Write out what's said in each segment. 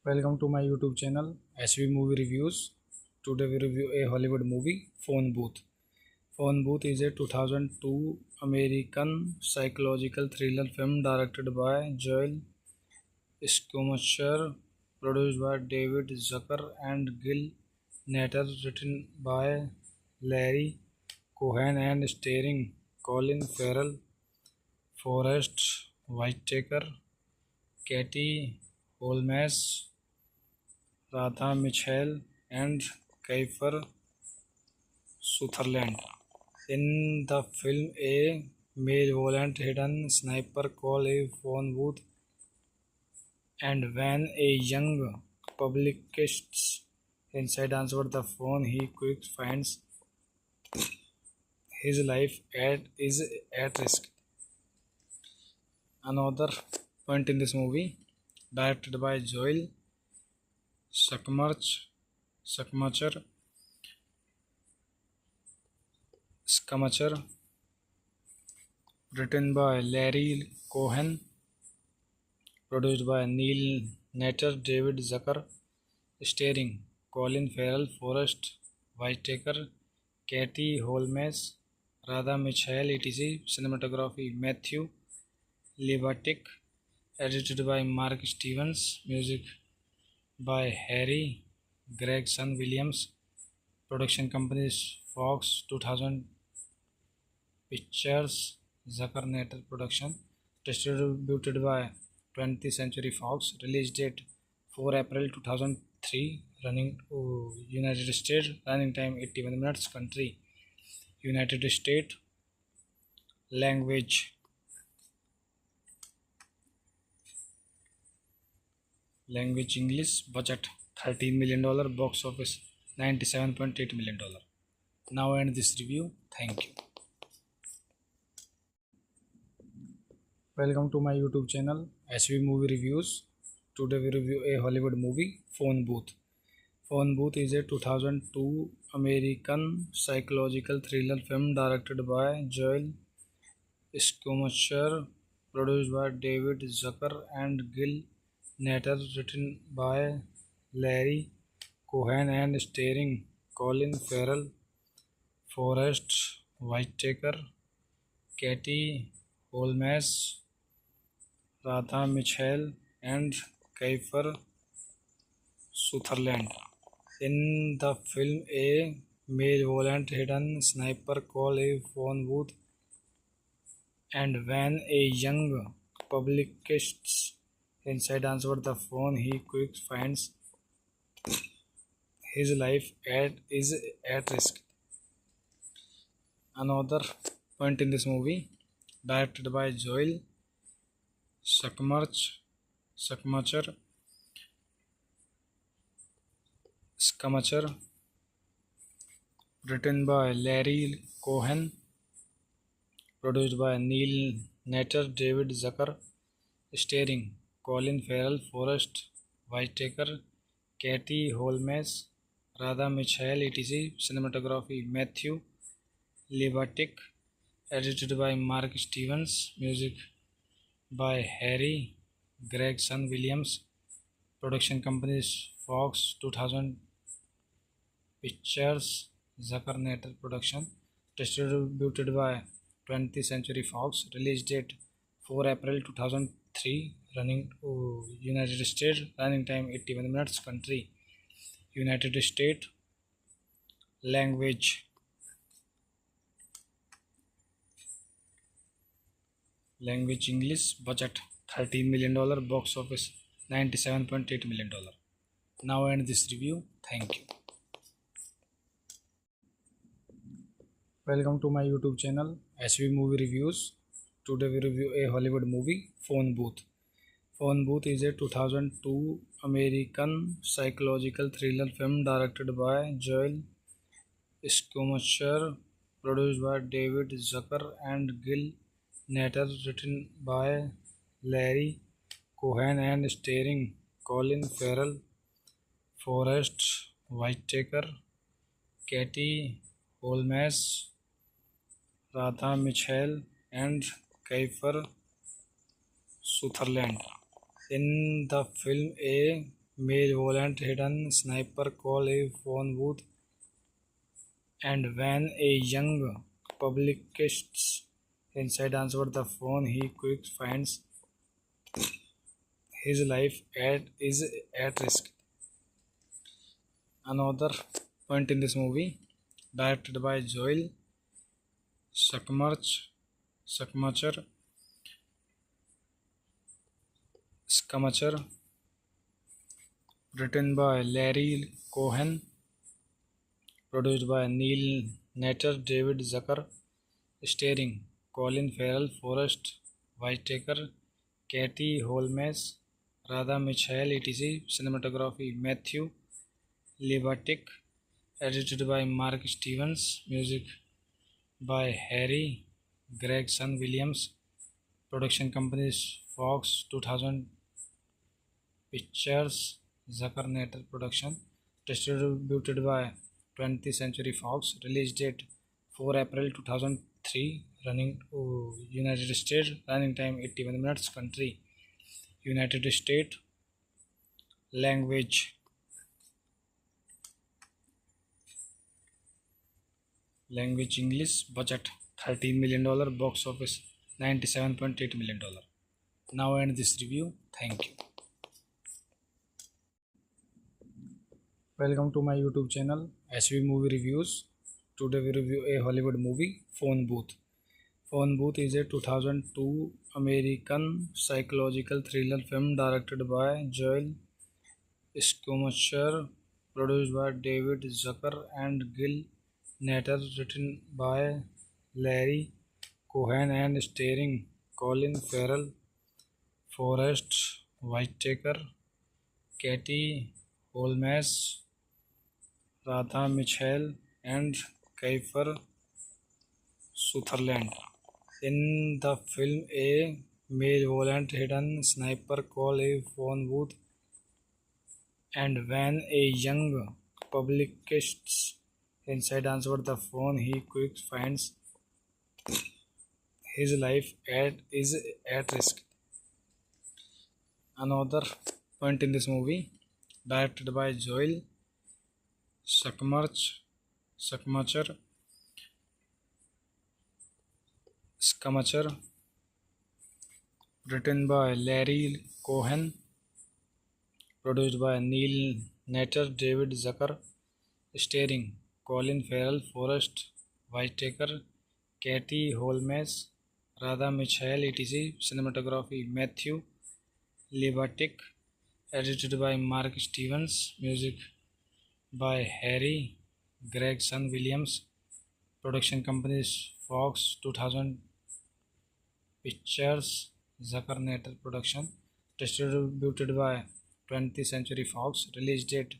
Welcome to my YouTube channel HV Movie Reviews. Today we review a Hollywood movie, Phone Booth. Phone Booth is a 2002 American psychological thriller film directed by Joel Schumacher, produced by David Zucker and Gil Natter, written by Larry Cohen and starring Colin Farrell, Forrest Whitaker, Katie Holmes, Radha Mitchell, and Kiefer Sutherland. In the film, a malevolent hidden sniper calls a phone booth, and when a young publicist inside answers the phone, he quickly finds his life is at risk. Another point in this movie, directed by Joel Schumacher, written by Larry Cohen, produced by Neil Natter, David Zucker, starring Colin Farrell, Forrest Whitaker, Katie Holmes, Radha Mitchell, etc. Cinematography Matthew Libatic, edited by Mark Stevens, music by Harry Gregson Williams, production companies Fox 2000 Pictures, Zucker Natter Production, distributed by 20th Century Fox, release date 4 April 2003, running United States, running time 81 minutes, country United States, language English, budget $13 million, box office $97.8 million. Now I end this review. Thank you. Welcome to my YouTube channel HV Movie Reviews. Today we review a Hollywood movie, Phone Booth. Phone Booth is a 2002 American psychological thriller film directed by Joel Schumacher, produced by David Zucker and Gil Natter, written by Larry Cohen and starring Colin Farrell, Forrest Whitaker, Katie Holmes, Radha Mitchell, and Kiefer Sutherland. In the film, a malevolent hidden sniper calls a phone booth, and when a young publicist inside answers the phone, he quickly finds his life is at risk. Another point in this movie, directed by Joel Schumacher, written by Larry Cohen, produced by Neil Natter, David Zucker, starring Colin Farrell, Forrest Whitaker, Katie Holmes, Radha Mitchell, etc. Cinematography Matthew Libatic, edited by Mark Stevens, music by Harry Gregson Williams, production companies Fox 2000 Pictures, Zucker Natter Production, distributed by 20th Century Fox, release date 4 April 2003, running United States, running time 81 minutes, country United States, language English, budget $13 million, box office $97.8 million. Now I end this review. Thank you. Welcome to my YouTube channel HV Movie Reviews. Today we review a Hollywood movie, Phone Booth. Phone Booth is a 2002 American psychological thriller film directed by Joel Schumacher, produced by David Zucker and Gil Natter, written by Larry Cohen and starring Colin Farrell, Forrest Whitaker, Katie Holmes, Radha Mitchell, and Kiefer Sutherland. In the film, a malevolent hidden sniper call a phone booth, and when a young publicist inside answered the phone, he quick finds his life is at risk. Another point in this movie, directed by Joel Schumacher, Schumacher, written by Larry Cohen, produced by Neil Natter, David Zucker, starring Colin Farrell, Forrest Whitaker, Katie Holmes, Radha Mitchell, etc. Cinematography Matthew Libatic, edited by Mark Stevens, music by Harry Gregson Williams, production companies Fox 2000 Pictures, Zucker Natter Production, distributed by 20th Century Fox, release date 4 April 2003, running United States, running time 81 minutes, country United States, language English, budget $13 million, box office $97.8 million. Now end this review. Thank you. Welcome to my YouTube channel SV Movie Reviews. Today we review a Hollywood movie, Phone Booth. Phone Booth is a 2002 American psychological thriller film directed by Joel Schumacher, produced by David Zucker and Gil Natter, written by Larry Cohen and starring Colin Farrell, Forrest Whitaker, Katie Holmes, Radha Mitchell, and Kiefer Sutherland. In the film, a malevolent hidden sniper calls a phone booth, and when a young publicist inside answered the phone, he quick finds his life is at risk. Another point in this movie, directed by Joel Schumacher, written by Larry Cohen, produced by Neil Natter, David Zucker, starring Colin Farrell, Forrest Whitaker, Katie Holmes, Radha Mitchell, etc. Cinematography Matthew Libatic, edited by Mark Stevens, music by Harry Gregson Williams, production companies Fox 2000 Pictures, Zucker Natter Production, distributed by 20th Century Fox, release date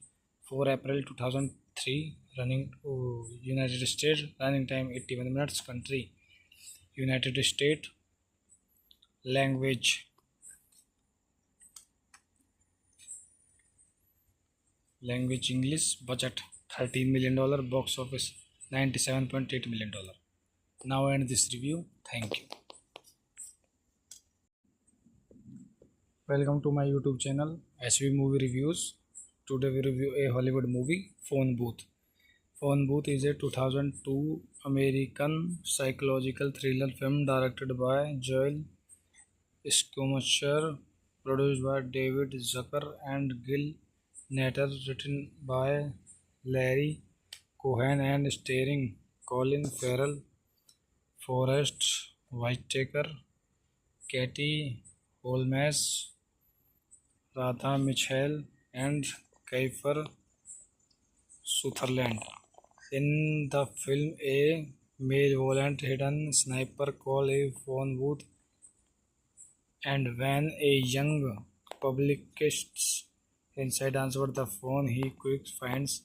4 April 2003, running United States, running time 81 minutes, country United States, language English, budget $13 million, box office $97.8 million. Now end this review. Thank you. Welcome to my YouTube channel SV Movie Reviews. Today we review a Hollywood movie, Phone Booth. Phone Booth is a 2002 American psychological thriller film directed by Joel Schumacher, produced by David Zucker and Gil Natter, written by Larry Cohen and starring Colin Farrell, Forrest Whitaker, Katie Holmes, Radha Mitchell, and Kiefer Sutherland. In the film, a malevolent hidden sniper calls a phone booth, and when a young publicist inside answered the phone, he quick finds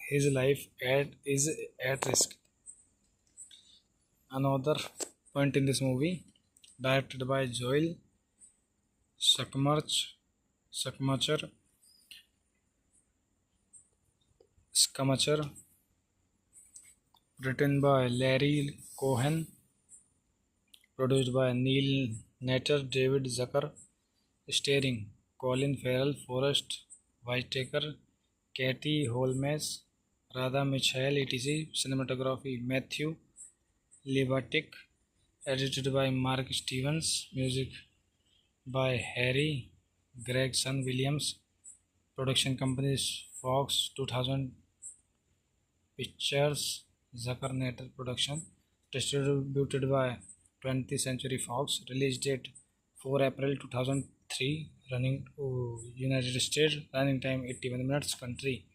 his life is at risk. Another point in this movie, directed by Joel Schumacher, written by Larry Cohen, produced by Neil Natter, David Zucker, starring Colin Farrell, Forrest Whitaker, Katie Holmes, Radha Mitchell, etc. Cinematography Matthew Libatic. Edited by Mark Stevens. Music by Harry Gregson Williams. Production companies Fox 2000 Pictures, Zucker Natter Production. Distributed by 20th Century Fox. Release date 4 April 2003. Running United States. Running time 81 minutes. Country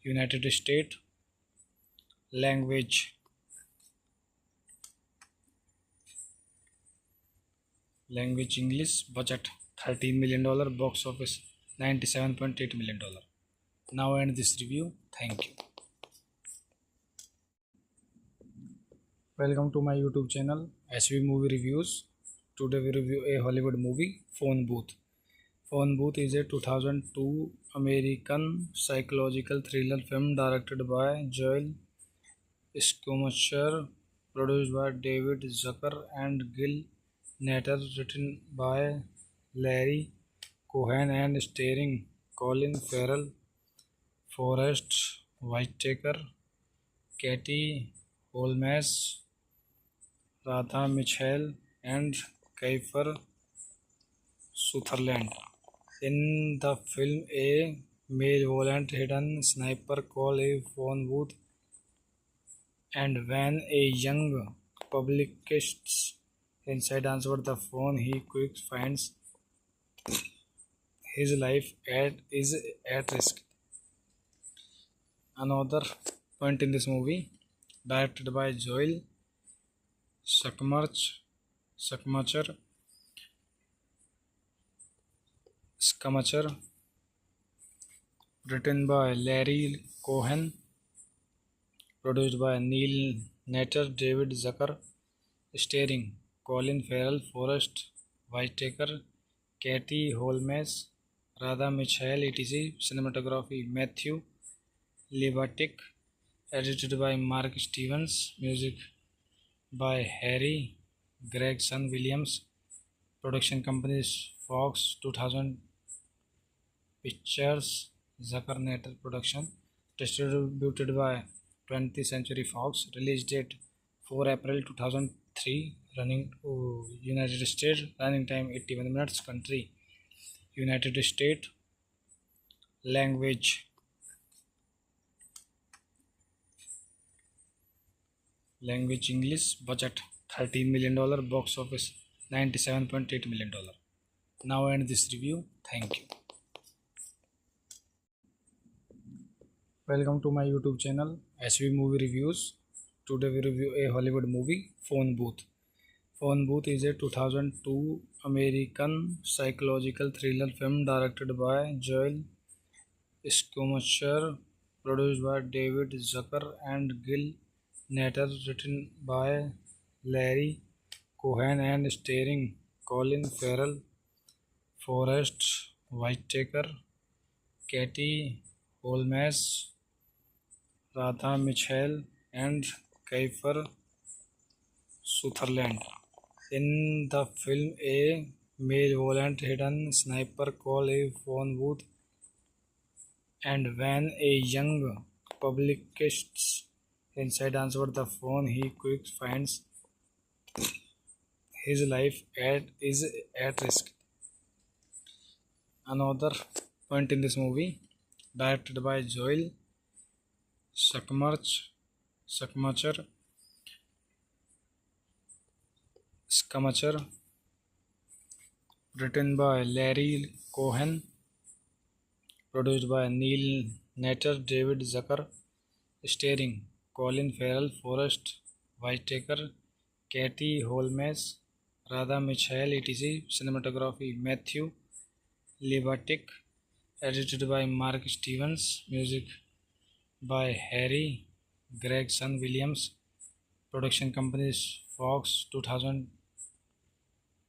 United States. Language English. Budget $13 million. Box office $97.8 million. Now end this review. Thank you. Welcome to my YouTube channel SV Movie Reviews. Today we review a Hollywood movie, Phone Booth. Phone Booth is a 2002 American psychological thriller film directed by Joel Schumacher, produced by David Zucker and Gil Natter, written by Larry Cohen and starring Colin Farrell, Forrest Whitaker, Katie Holmes, Radha Mitchell, and Kiefer Sutherland. In the film, a malevolent hidden sniper calls a phone booth, and when a young publicist inside answers the phone, he quickly finds his life is at risk. Another point in this movie, directed by Joel Schumacher, written by Larry Cohen, produced by Neil Natter, David Zucker, starring Colin Farrell, Forrest Whitaker, Katie Holmes, Radha Mitchell, etc. Cinematography Matthew Libatic. Edited by Mark Stevens. Music by Harry Gregson Williams. Production companies Fox 2000 Pictures, Zucker Natter Production. Distributed by 20th Century Fox. Release date 4 April 2003. Running United States. Running time 81 minutes. Country United States. Language English. Budget $13 million. Box office $97.8 million. Now end this review. Thank you. Welcome to my YouTube channel SV Movie Reviews. Today we review a Hollywood movie, Phone Booth. Phone Booth is a 2002 American psychological thriller film directed by Joel Schumacher, produced by David Zucker and Gil Natter, written by Larry Cohen and starring Colin Farrell, Forrest Whitaker, Katie Holmes, Radha Mitchell, and Kiefer Sutherland. In the film, a malevolent hidden sniper calls a phone booth, and when a young publicist inside answers the phone, he quickly finds his life is at risk. Another point in this movie, directed by Joel Schumacher, written by Larry Cohen, produced by Neil Natter, David Zucker, starring Colin Farrell, Forrest Whitaker, Katie Holmes, Radha Mitchell, etc. Cinematography Matthew Libatic. Edited by Mark Stevens. Music by Harry Gregson Williams. Production companies Fox 2000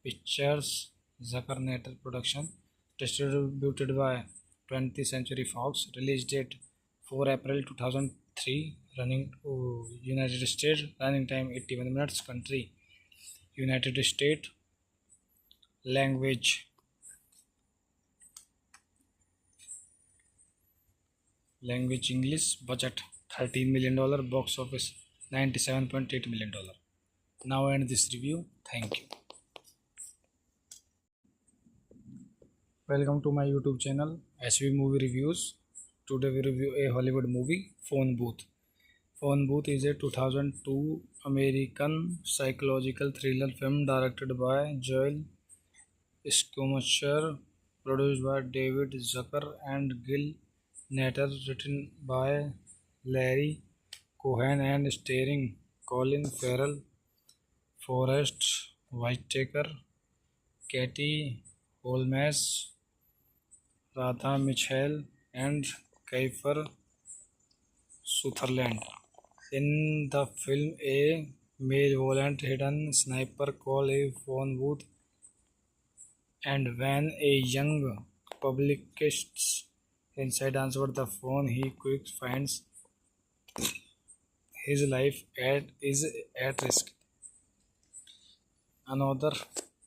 Pictures, Zucker Natter Production. Distributed by 20th Century Fox. Release date 4 April 2003. Running United States. Running time 81 minutes. Country United States. Language Language English. Budget $13 million. Box office $97.8 million. Now end this review. Thank you. Welcome to my YouTube channel SV Movie Reviews. Today we review a Hollywood movie, Phone Booth. Phone Booth is a 2002 American psychological thriller film directed by Joel Schumacher, produced by David Zucker and Gil Natter, written by Larry Cohen and starring Colin Farrell, Forrest Whitaker, Katie Holmes, Radha Mitchell, and Kiefer Sutherland. In the film, a malevolent hidden sniper calls a phone booth, and when a young publicist inside answers the phone, he quickly finds his life is at risk. Another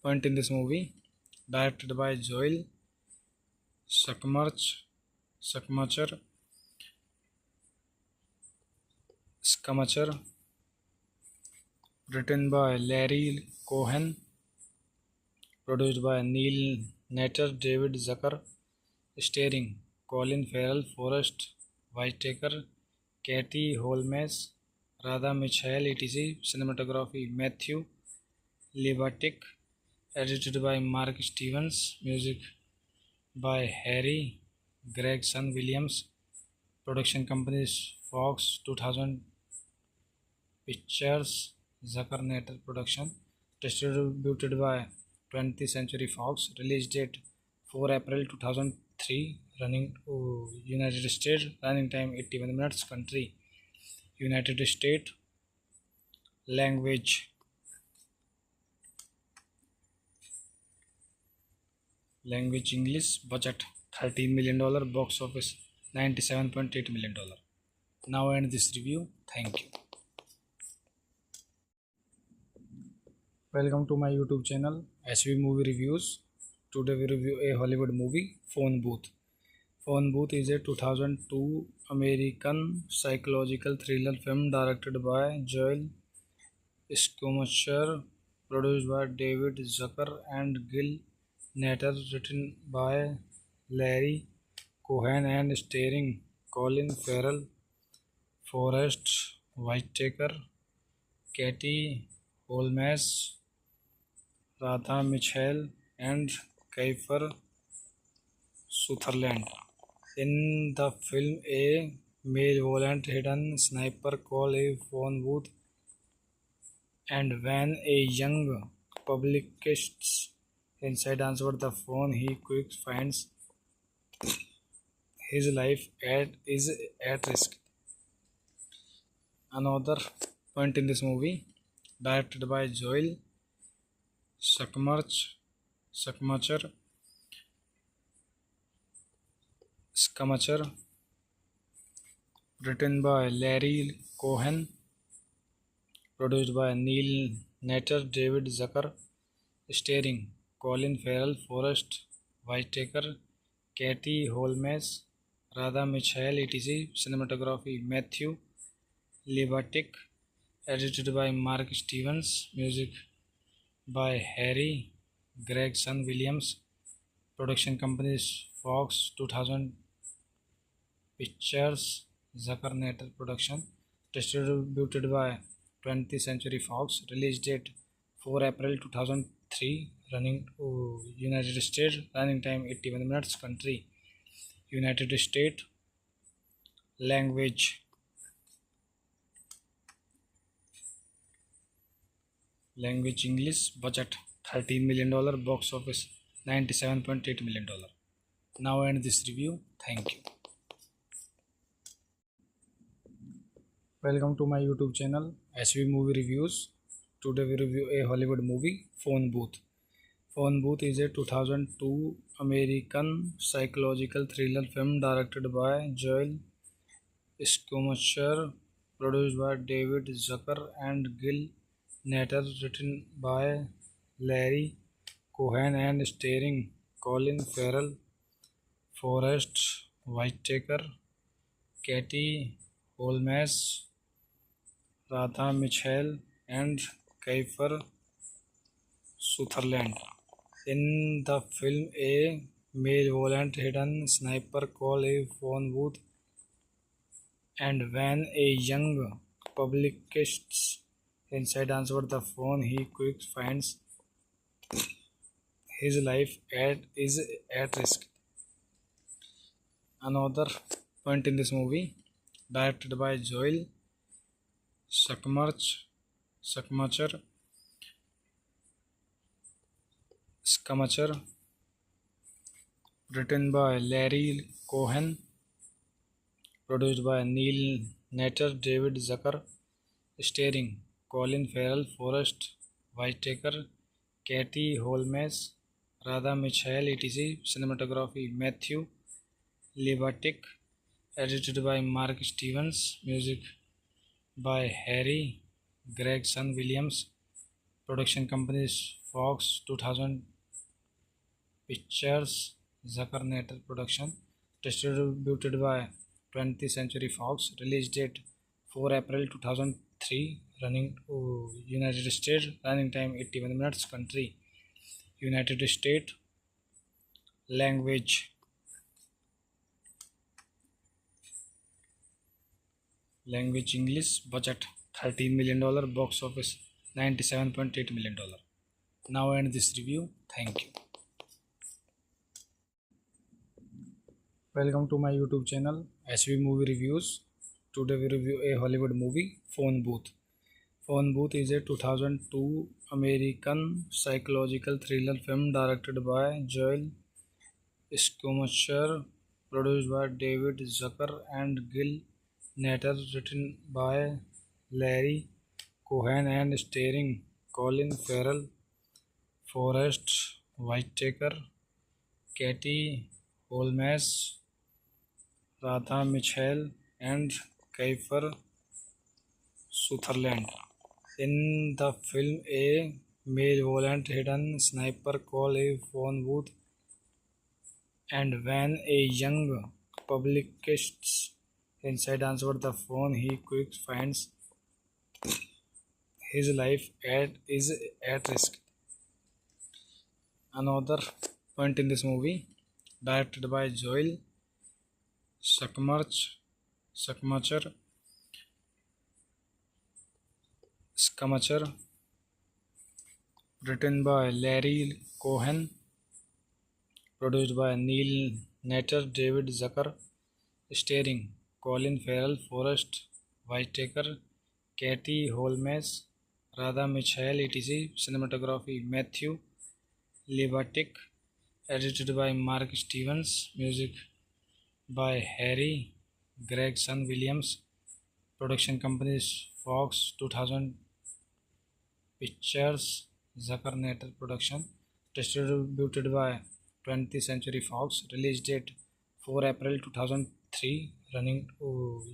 point in this movie, directed by Joel Schumacher, written by Larry Cohen, produced by Neil Natter, David Zucker, starring Colin Farrell, Forrest Whitaker, Katie Holmes, Radha Mitchell, etc. Cinematography Matthew Libatic, edited by Mark Stevens, music by Harry Gregson Williams, production companies Fox 2000 Pictures, Zucker Natter Production, distributed by 20th Century Fox, release date 4 April 2003, running United States, running time 81 minutes, country United States, language English, budget $13 million, box office $97.8 million. Now end this review. Thank you. Welcome to my YouTube channel SV Movie Reviews. Today we review a Hollywood movie, Phone Booth. Phone Booth is a 2002 American psychological thriller film directed by Joel Schumacher, produced by David Zucker and Gil Natter, written by Larry Cohen and starring Colin Farrell, Forrest Whitaker, Katie Holmes, Radha Mitchell, and Kiefer Sutherland. In the film, a malevolent hidden sniper calls a phone booth, and when a young publicist inside answers the phone, he quickly finds his life is at risk. Another point in this movie, directed by Joel Schumacher, written by Larry Cohen, produced by Neil Natter, David Zucker, starring Colin Farrell, Forrest Whitaker, Katie Holmes, Radha Mitchell, etc. Cinematography Matthew Libatic, edited by Mark Stevens, music by Harry Gregson Williams, production companies Fox 2000 Pictures, Zucker Natter Production, distributed by 20th Century Fox, release date 4 April 2003, running United States, running time 81 minutes, country United States, language English, budget $13 million, box office $97.8 million. Now end this review. Thank you. Welcome to my YouTube channel SV Movie Reviews. Today we review a Hollywood movie, Phone Booth. Phone Booth is a 2002 American psychological thriller film directed by Joel Schumacher, produced by David Zucker and Gil Natter, written by Larry Cohen and starring Colin Farrell, Forrest Whitaker, Katie Holmes, Radha Mitchell, and Kiefer Sutherland. In the film, a malevolent hidden sniper calls a phone booth, and when a young publicist inside answers the phone, he quickly finds his life is at risk. Another point in this movie, directed by Joel Schumacher, written by Larry Cohen, produced by Neil Natter, David Zucker, starring Colin Farrell, Forrest Whitaker, Katie Holmes, Radha Mitchell, etc. Cinematography Matthew Libatic, edited by Mark Stevens, music by Harry Gregson Williams, production companies Fox 2000 Pictures, Zucker Natter Production, distributed by 20th Century Fox, release date 4 April 2003, running United States, running time 81 minutes, country United States, language English, budget $13 million, box office $97.8 million. Now end this review. Thank you. Welcome to my YouTube channel SV Movie Reviews. Today we review a Hollywood movie, Phone Booth. Phone Booth is a 2002 American psychological thriller film directed by Joel Schumacher, produced by David Zucker and Gil Natter, written by Larry Cohen and starring Colin Farrell, Forrest Whitaker, Katie Holmes, Radha Mitchell, and Kiefer Sutherland. In the film, a malevolent hidden sniper calls a phone booth, and when a young publicist inside answers the phone, he quickly finds his life is at risk. Another point in this movie, directed by Joel Schumacher, written by Larry Cohen, produced by Neil Natter, David Zucker, starring Colin Farrell, Forrest Whitaker, Katie Holmes, Radha Mitchell, etc. Cinematography Matthew Libatic, edited by Mark Stevens, music by Harry Gregson Williams, production companies Fox 2000 Pictures, Zucker Natter Production, distributed by 20th Century Fox, release date 4 April 2003, running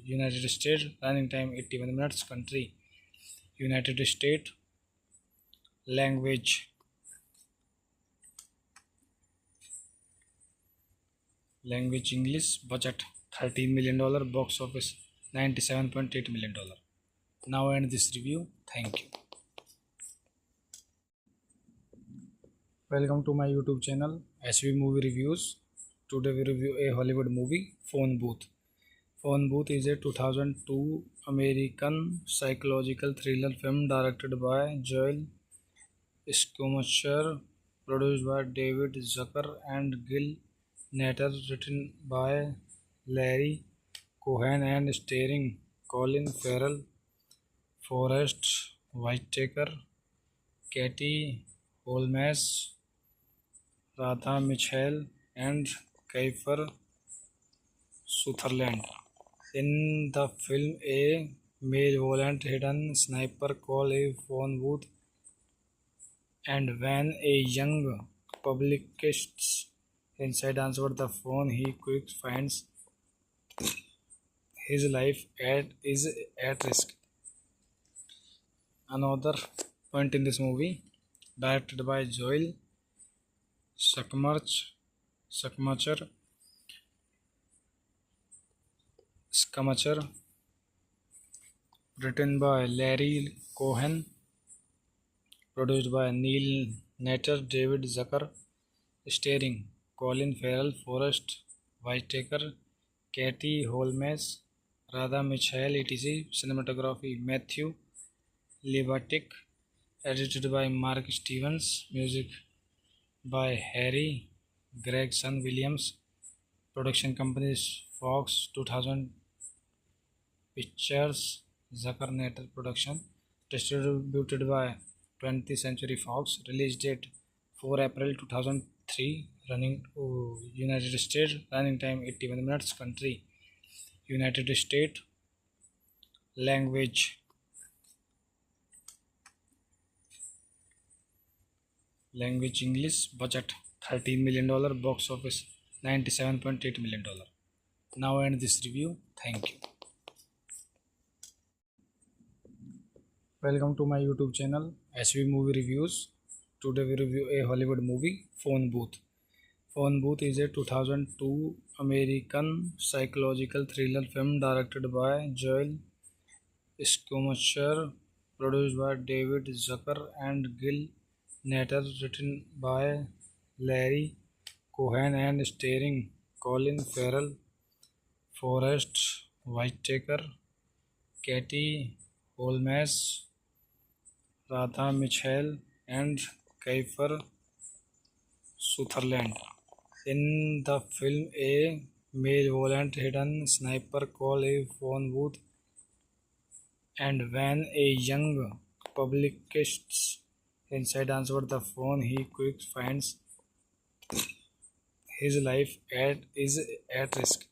United States, running time 81 minutes, country United States, language English, budget $13 million, box office $97.8 million. Now end this review. Thank you. Welcome to my YouTube channel SV Movie Reviews. Today we review a Hollywood movie, Phone Booth. Phone Booth is a 2002 American psychological thriller film directed by Joel Schumacher, produced by David Zucker and Gil Natter, written by Larry Cohen and starring Colin Farrell, Forrest Whitaker, Katie Holmes, Radha Mitchell, and Kiefer Sutherland. In the film, a malevolent hidden sniper calls a phone booth, and when a young publicist inside answers the phone, he quickly finds his life is at risk. Another point in this movie, directed by Joel Schumacher, Schumacher, written by Larry Cohen, produced by Neil Natter, David Zucker, starring Colin Farrell, Forrest Whitaker, Katie Holmes, Radha Mitchell, etc. Cinematography Matthew Libatic, edited by Mark Stevens, music by Harry Gregson Williams, production companies Fox 2000 Pictures, Zucker Natter Production, distributed by 20th Century Fox, release date 4 April 2003, running to United States, running time 81 minutes, country United States, language English, budget $13 million, box office $97.8 million. Now end this review. Thank you. Welcome to my YouTube channel SV Movie Reviews. Today we review a Hollywood movie, Phone Booth. Phone Booth is a 2002 American psychological thriller film directed by Joel Schumacher, produced by David Zucker and Gil Natter, written by Larry Cohen and starring Colin Farrell, Forrest Whitaker, Katie Holmes, Radha Mitchell, and Kiefer Sutherland. In the film, a malevolent hidden sniper calls a phone booth, and when a young publicist inside answers the phone, he quickly finds his life is at risk.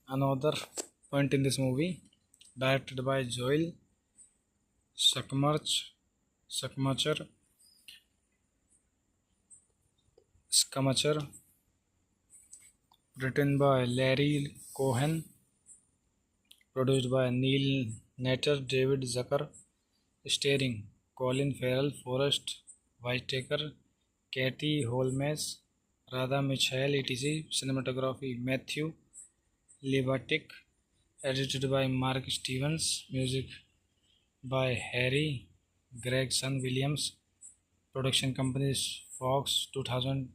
Another point in this movie, directed by Joel Schumacher, written by Larry Cohen, produced by Neil Natter, David Zucker, starring Colin Farrell, Forrest Whitaker, Katie Holmes, Radha Mitchell, etc. Cinematography Matthew Libatic, edited by Mark Stevens, music by Harry Gregson Williams, production companies Fox 2000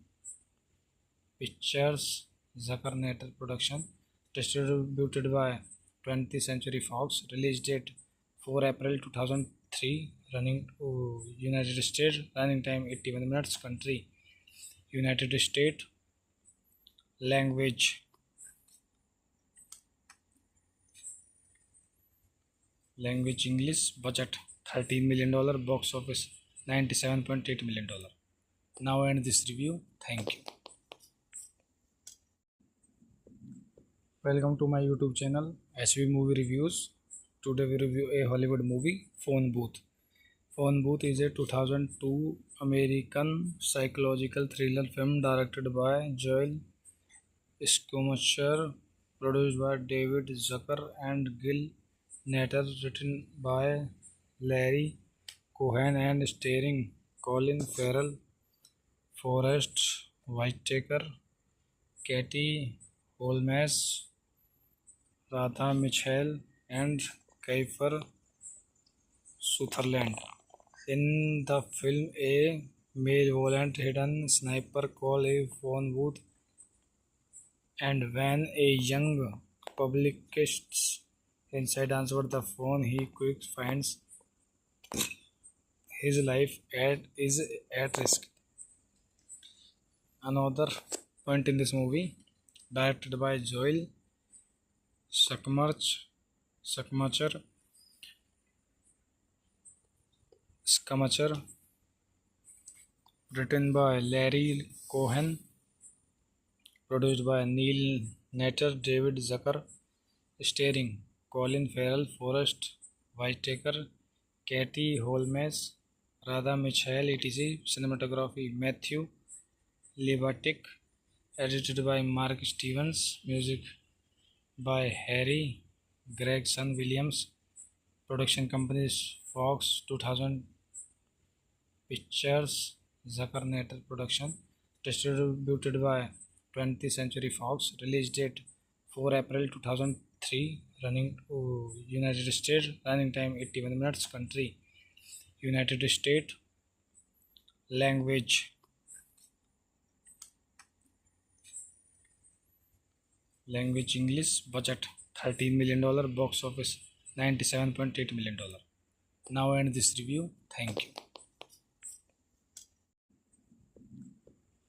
Pictures, Zucker Natter Production, distributed by 20th Century Fox, release date 4 April 2003, running to United States, running time 81 minutes, country United States, language English, budget $13 million, box office $97.8 million. Now end this review. Thank you. Welcome to my YouTube channel SV Movie Reviews. Today we review a Hollywood movie, Phone Booth. Phone Booth is a 2002 American psychological thriller film directed by Joel Schumacher, produced by David Zucker and Gil Natter, written by Larry Cohen and starring Colin Farrell, Forrest Whitaker, Katie Holmes, Radha Mitchell, and Kiefer Sutherland. In the film, a malevolent hidden sniper calls a phone booth, and when a young publicist inside answers the phone, he quickly finds his life is at risk. Another point in this movie, directed by Joel Schumacher, written by Larry Cohen, produced by Neil Natter, David Zucker, starring Colin Farrell, Forrest Whitaker, Katie Holmes, Radha Mitchell, etc. Cinematography Matthew Libatic, edited by Mark Stevens, music by Harry Gregson Williams, production companies Fox 2000 Pictures, Zucker Natter Production, distributed by 20th Century Fox, release date 4 April 2003. Running United States. Running time 81 minutes. Country United States. Language English. Budget $13 million. Box office $97.8 million. Now end this review. Thank you.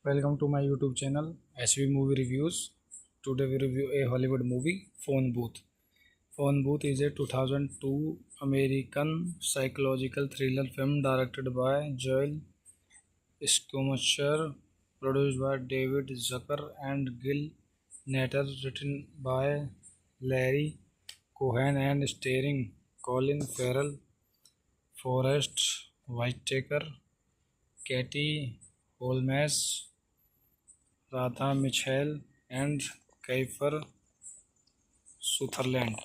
Welcome to my YouTube channel SV Movie Reviews. Today we review a Hollywood movie, Phone Booth. Phone Booth is a 2002 American psychological thriller film directed by Joel Schumacher, produced by David Zucker and Gil Natter, written by Larry Cohen and starring Colin Farrell, Forrest Whitaker, Katie Holmes, Radha Mitchell, and Kiefer Sutherland.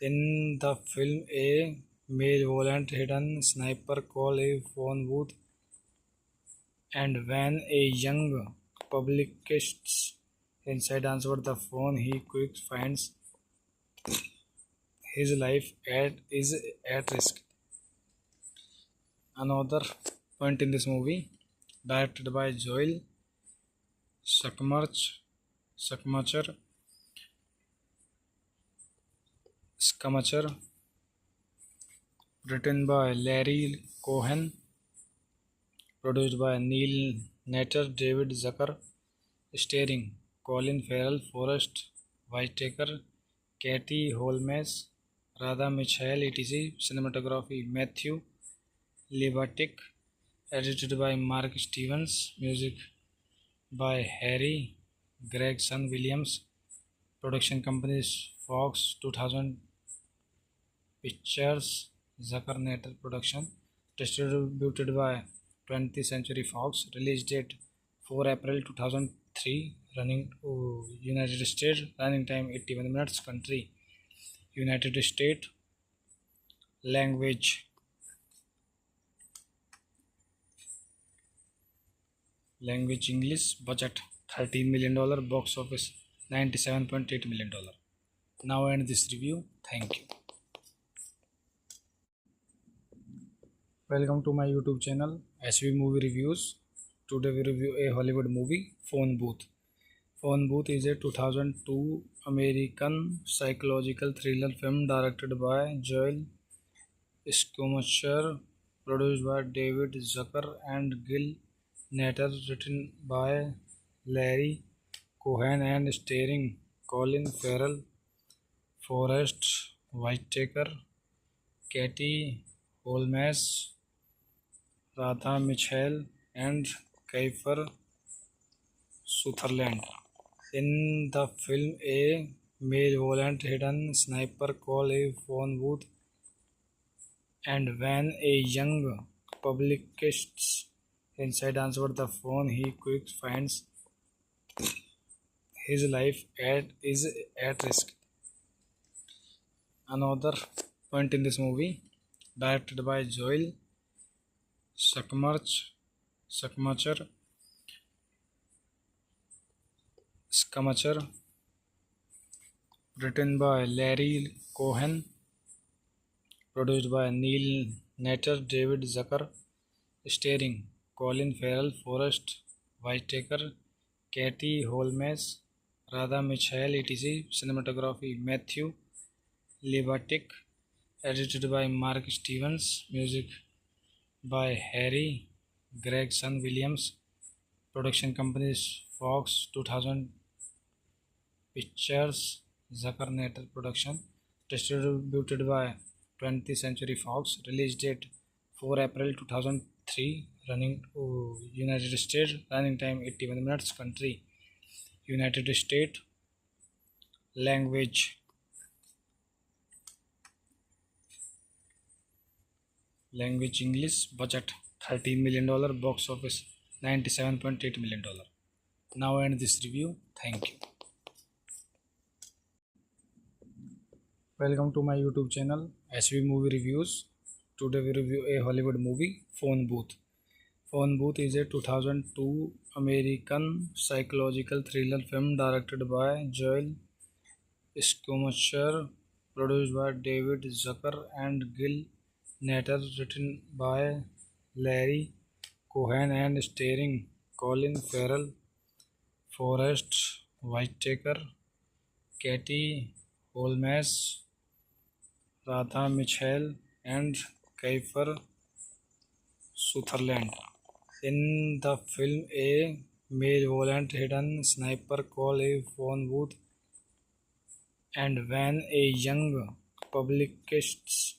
In the film, a malevolent hidden sniper calls a phone booth, and when a young publicist inside answers the phone, he quickly finds his life is at risk. Another point in this movie, directed by Joel Schumacher, written by Larry Cohen, produced by Neil Natter, David Zucker, starring Colin Farrell, Forrest Whitaker, Katie Holmes, Radha Mitchell, etc. Cinematography Matthew Libatic, edited by Mark Stevens, music by Harry Gregson Williams, production companies Fox 2000 Pictures, Zucker Natter Production, distributed by 20th Century Fox, release date 4 April 2003, running United States, running time 81 minutes, country United States, language English, budget $13 million, box office $97.8 million. Now end this review. Thank you. Welcome to my YouTube channel SV Movie Reviews. Today we review a Hollywood movie, Phone Booth. Phone Booth is a 2002 American psychological thriller film directed by Joel Schumacher, produced by David Zucker and Gil Natter, written by Larry Cohen and starring Colin Farrell, Forrest Whitaker, Katie Holmes, Radha Mitchell, and Kiefer Sutherland. In the film, a malevolent hidden sniper calls a phone booth, and when a young publicist inside answers the phone, he quickly finds his life is at risk. Another point in this movie, directed by Joel Schumacher, written by Larry Cohen, produced by Neil Natter, David Zucker, starring Colin Farrell, Forrest Whitaker, Katie Holmes, Radha Mitchell, etc. Cinematography Matthew Libatic, edited by Mark Stevens, music by Harry Gregson Williams, production companies Fox 2000 Pictures, Zucker Natter Production, distributed by 20th Century Fox, release date 4 April 2003, running United States, running time 81 minutes, country United States, language English, budget $13 million, box office $97.8 million. Now end this review. Thank you. Welcome to my YouTube channel SV Movie Reviews. Today we review a Hollywood movie, Phone Booth. Phone Booth is a 2002 American psychological thriller film directed by Joel Schumacher, produced by David Zucker and Gil Natter, written by Larry Cohen and starring Colin Farrell, Forrest Whitaker, Katie Holmes, Radha Mitchell, and Kiefer Sutherland. In the film, a malevolent hidden sniper calls a phone booth, and when a young publicist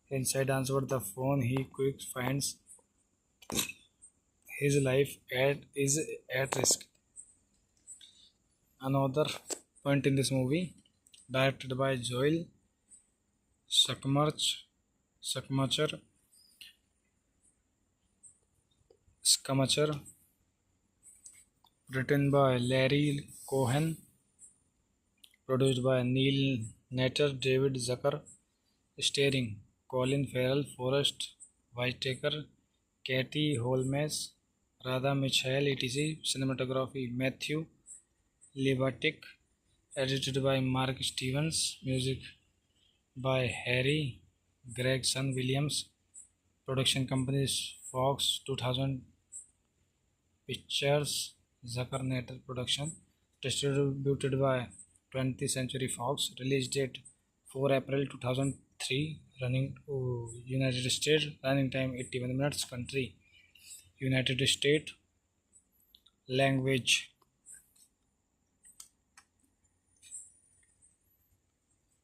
inside answers the phone, he quickly finds his life is at risk. Another point in this movie, directed by Joel Schumacher, written by Larry Cohen, produced by Neil Natter, David Zucker, starring Colin Farrell, Forrest Whitaker, Katie Holmes, Radha Mitchell, etc. Cinematography Matthew Libatic, edited by Mark Stevens, music by Harry Gregson Williams, production companies Fox 2000 Pictures, Zucker Natter Production, distributed by 20th Century Fox, release date 4 April 2003, running United States, running time 81 minutes, country United States, language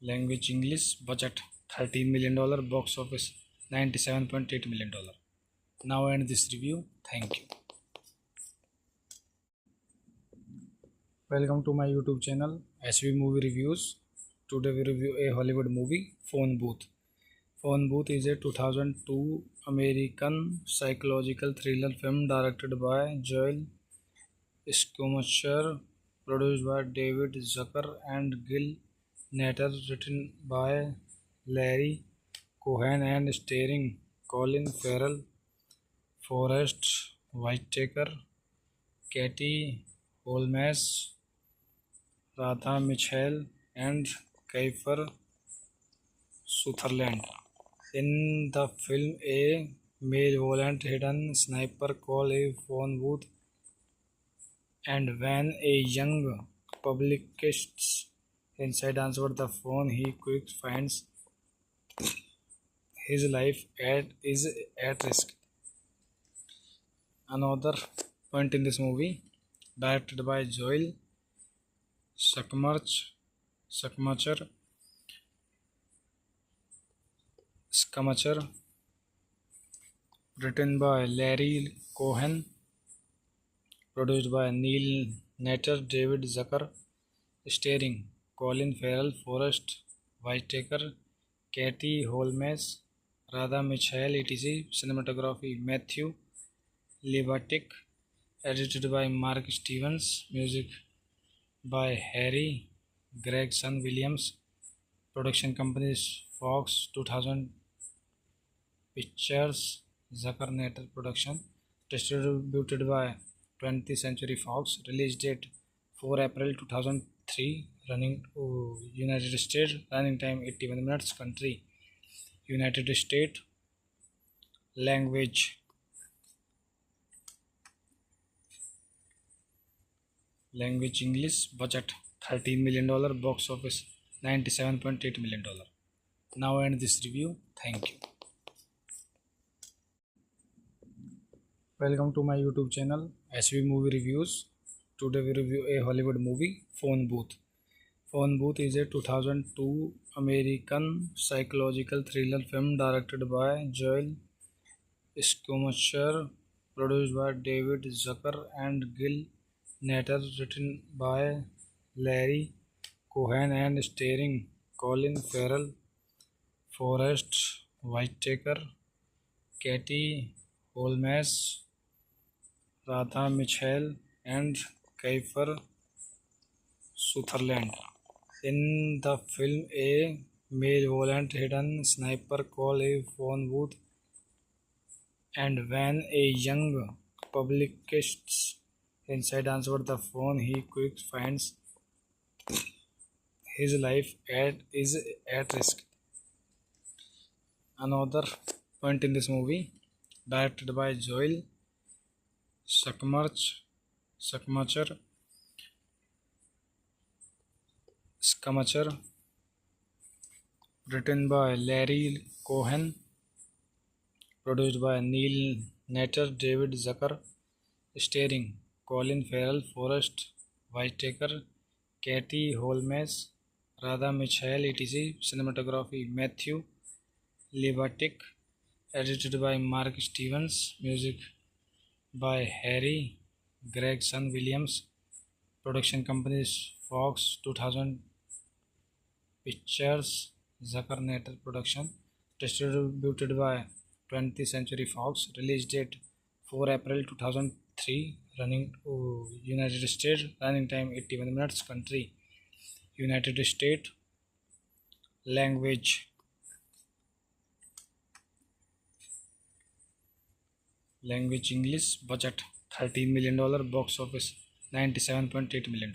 English, budget $13 million, box office $97.8 million. Now end this review. Thank you. Welcome to my YouTube channel SV Movie Reviews. Today we review a Hollywood movie, Phone Booth. Phone Booth is a 2002 American psychological thriller film directed by Joel Schumacher, produced by David Zucker and Gil Natter, written by Larry Cohen and starring Colin Farrell, Forrest Whitaker, Katie Holmes, Radha Mitchell, and Kiefer Sutherland. In the film, a malevolent hidden sniper calls a phone booth, and when a young publicist inside answers the phone, he quickly finds his life is at risk. Another point in this movie, directed by Joel Schumacher, written by Larry Cohen, produced by Neil Natter, David Zucker, starring Colin Farrell, Forrest Whitaker, Katie Holmes, Radha Mitchell, etc. Cinematography Matthew Libatic, edited by Mark Stevens, music by Harry Gregson Williams, production companies Fox 2000 Pictures, Zucker Natter Production, distributed by 20th Century Fox, release date 4 April 2003, running United States, running time 81 minutes, country United States, language English, budget $13 million, box office $97.8 million. Now end this review. Thank you. Welcome to my YouTube channel SV Movie Reviews. Today we review a Hollywood movie, Phone Booth. Phone Booth is a 2002 American psychological thriller film directed by Joel Schumacher, produced by David Zucker and Gil Natter, written by Larry Cohen and starring Colin Farrell, Forrest Whitaker, Katie Holmes, Radha Mitchell, and Kiefer Sutherland. In the film, a malevolent hidden sniper calls a phone booth, and when a young publicist inside answers the phone, he quickly finds his life is at risk. Another point in this movie, directed by Joel Schumacher, Schumacher, written by Larry Cohen, produced by Neil Natter, David Zucker, starring Colin Farrell, Forrest Whitaker, Katie Holmes, Radha Mitchell, etc. Cinematography Matthew Libatic, edited by Mark Stevens, music by Harry Gregson Williams, production companies Fox 2000 Pictures, Zucker Natter Production, distributed by 20th Century Fox, release date 4 April 2003, running United States, running time 81 minutes, country United States, language English, budget $13 million, box office $97.8 million.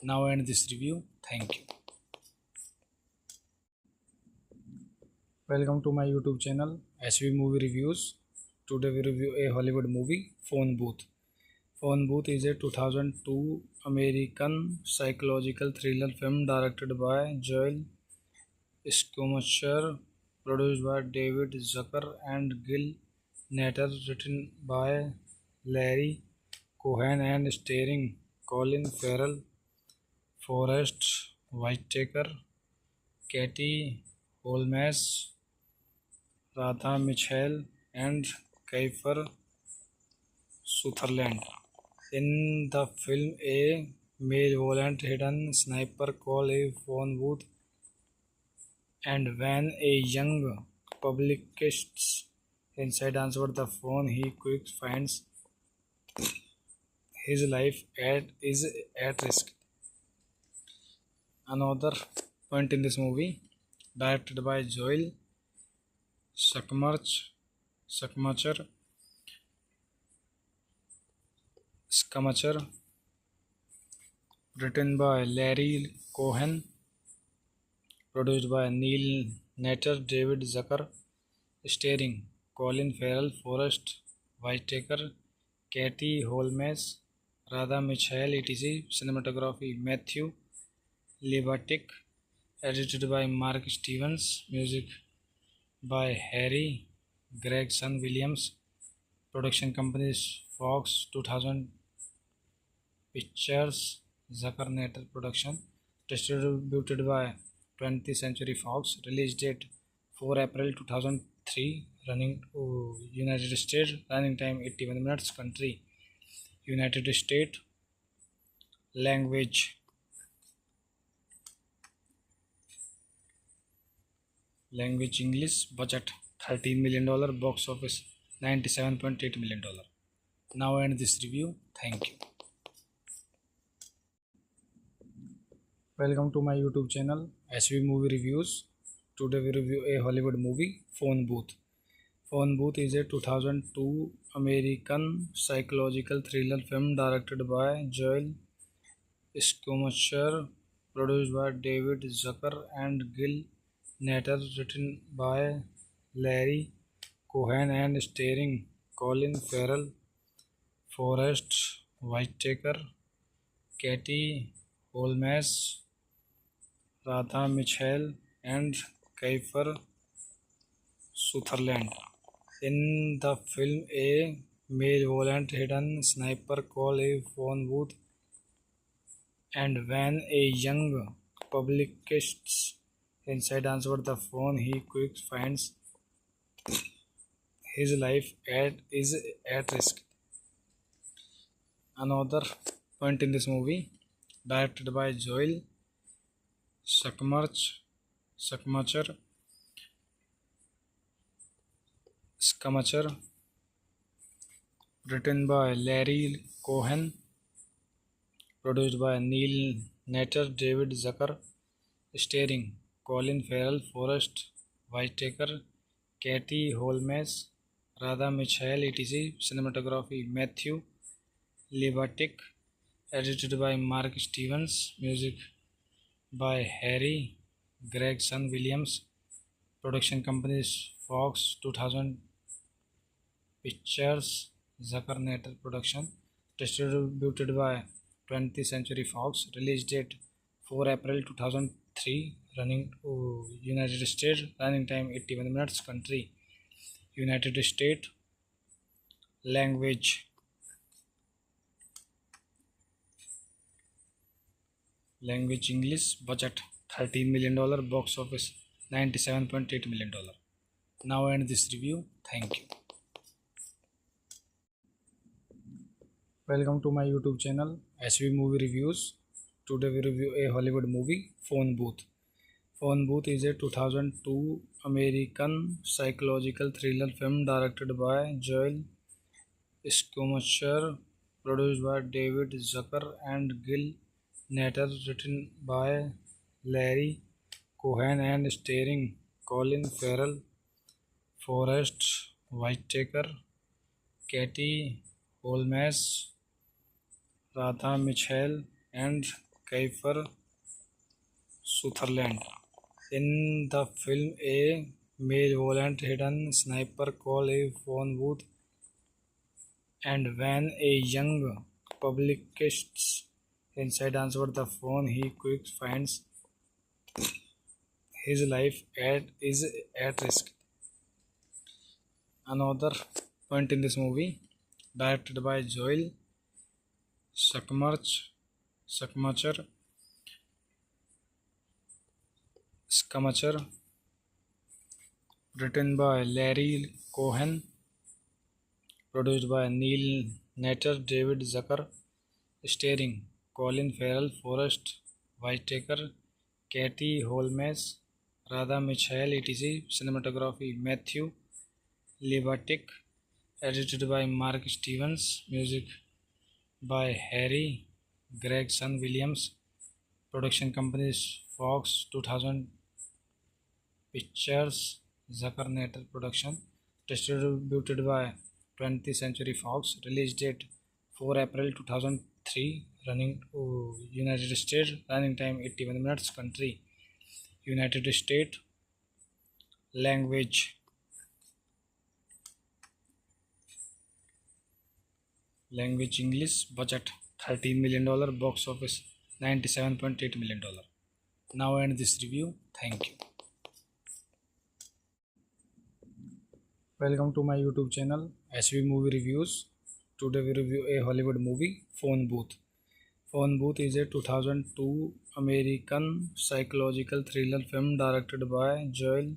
Now end this review. Thank you. Welcome to my YouTube channel SV Movie Reviews. Today we review a Hollywood movie, Phone Booth. Phone Booth is a 2002 American psychological thriller film directed by Joel Schumacher, produced by David Zucker and Gil Natter, written by Larry Cohen and starring Colin Farrell, Forrest Whitaker, Katie Holmes, Radha Mitchell, and Kiefer Sutherland. In the film, a malevolent hidden sniper calls a phone booth, and when a young publicist inside answers the phone, he quickly finds his life is at risk. Another point in this movie, directed by Joel Schumacher, written by Larry Cohen, produced by Neil Natter, David Zucker, starring Colin Farrell, Forrest Whitaker, Katie Holmes, Radha Mitchell, etc. Cinematography Matthew Libatic, edited by Mark Stevens, music by Harry Gregson Williams, production companies Fox 2000 Pictures, Zucker Natter Production, distributed by 20th Century Fox, release date 4 April 2003, running United States, running time 81 minutes, country United States, language English, budget $13 million, box office $97.8 million. Now end this review. Thank you. Welcome to my YouTube channel SV Movie Reviews. Today we review a Hollywood movie, Phone Booth. Phone Booth is a 2002 American psychological thriller film directed by Joel Schumacher, produced by David Zucker and Gil Natter, written by Larry Cohen and starring Colin Farrell, Forrest Whitaker, Katie Holmes, Radha Mitchell, and Kiefer Sutherland. In the film, a malevolent hidden sniper calls a phone booth, and when a young publicist inside answers the phone, he quickly finds his life is at risk. Another point in this movie, directed by Joel Schumacher, written by Larry Cohen, produced by Neil Natter, David Zucker, starring Colin Farrell, Forrest Whitaker, Katie Holmes, Radha Mitchell, etc. Cinematography Matthew Libatic, edited by Mark Stevens, music by Harry Gregson Williams. Production companies Fox 2000 Pictures, Zucker Natter Production. Distributed by 20th Century Fox. Release date 4 April 2003. Running United States. Running time 81 minutes. Country United States. Language English. Budget $13 million. Box office $97.8 million. Now end this review. Thank you. Welcome to my YouTube channel SV Movie Reviews. Today we review a Hollywood movie, Phone Booth. Phone Booth is a 2002 American psychological thriller film directed by Joel Schumacher, produced by David Zucker and Gil Natter, written by Larry Cohen and starring Colin Farrell, Forrest Whitaker, Katie Holmes, Radha Mitchell, and Kiefer Sutherland. In the film, a malevolent hidden sniper calls a phone booth, and when a young publicist inside answers the phone, he quickly finds his life is at risk. Another point in this movie, directed by Joel Schumacher, written by Larry Cohen, produced by Neil Natter, David Zucker, starring Colin Farrell, Forrest Whitaker, Katie Holmes, Radha Mitchell, etc. Cinematography Matthew Libatic, edited by Mark Stevens, music by Harry Gregson Williams. Production companies Fox 2000 Pictures, Zucker Natter Production. Distributed by 20th Century Fox. Release date 4 April 2003. Running United States. Running time 81 minutes. Country United States. Language English. Budget $13 million. Box office $97.8 million. Now end this review. Thank you. Welcome to my YouTube channel SV Movie Reviews. Today we review a Hollywood movie, Phone Booth. Phone Booth is a 2002 American psychological thriller film directed by Joel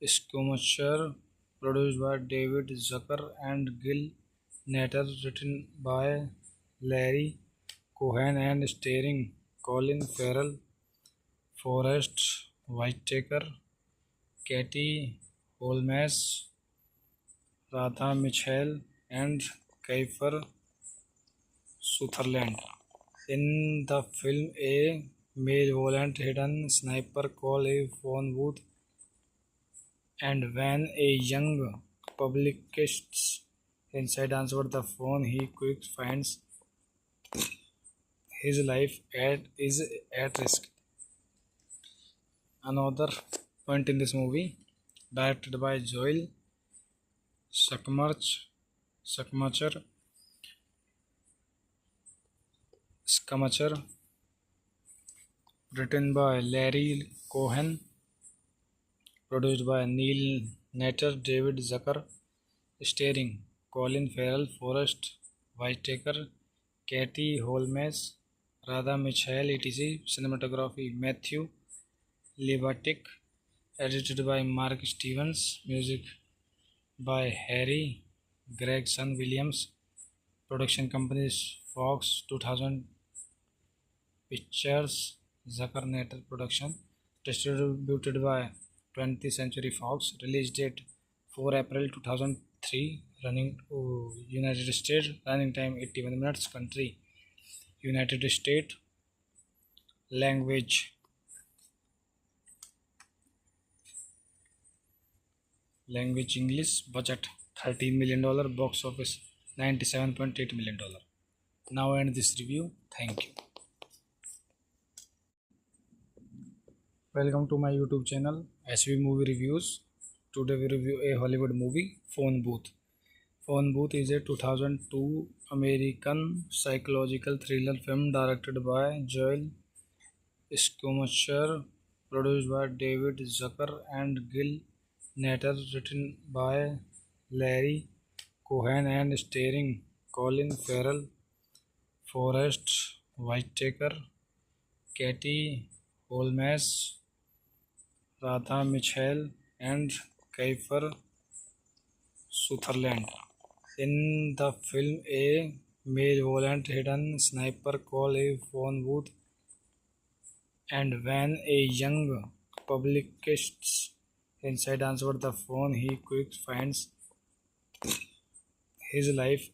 Schumacher, produced by David Zucker and Gil Natter, written by Larry Cohen and starring Colin Farrell, Forrest Whitaker, Katie Holmes, Radha Mitchell, and Kiefer Sutherland. In the film, a malevolent hidden sniper calls a phone booth, and when a young publicist inside answers the phone, he quickly finds his life is at risk. Another point in this movie, directed by Joel Schumacher, written by Larry Cohen, produced by Neil Natter, David Zucker, starring Colin Farrell, Forrest Whitaker, Katie Holmes, Radha Mitchell, etc. Cinematography Matthew Libatic, edited by Mark Stevens, music by Harry Gregson Williams. Production companies Fox 2000 Pictures, Zucker Natter Production. Distributed by 20th Century Fox. Release date 4 April 2003. Running United States. Running time 81 minutes. Country United States. Language English. Budget $13 million. Box office $97.8 million. Now end this review. Thank you. Welcome to my YouTube channel SV Movie Reviews. Today we review a Hollywood movie, Phone Booth. Phone Booth is a 2002 American psychological thriller film directed by Joel Schumacher, produced by David Zucker and Gil Natter, written by Larry Cohen and starring Colin Farrell, Forrest Whitaker, Katie Holmes, Radha Mitchell, and Kiefer Sutherland. In the film, a malevolent hidden sniper calls a phone booth, and when a young publicist inside answers the phone, he quickly finds his life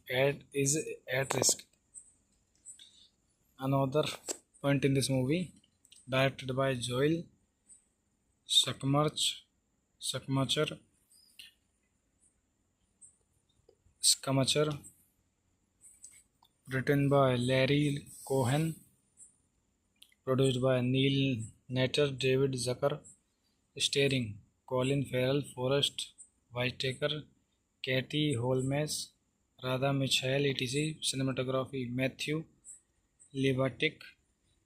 is at risk. Another point in this movie, directed by Joel Schumacher, written by Larry Cohen, produced by Neil Natter, David Zucker, starring Colin Farrell, Forrest Whitaker, Katie Holmes, Radha Mitchell, etc. Cinematography Matthew Libatic,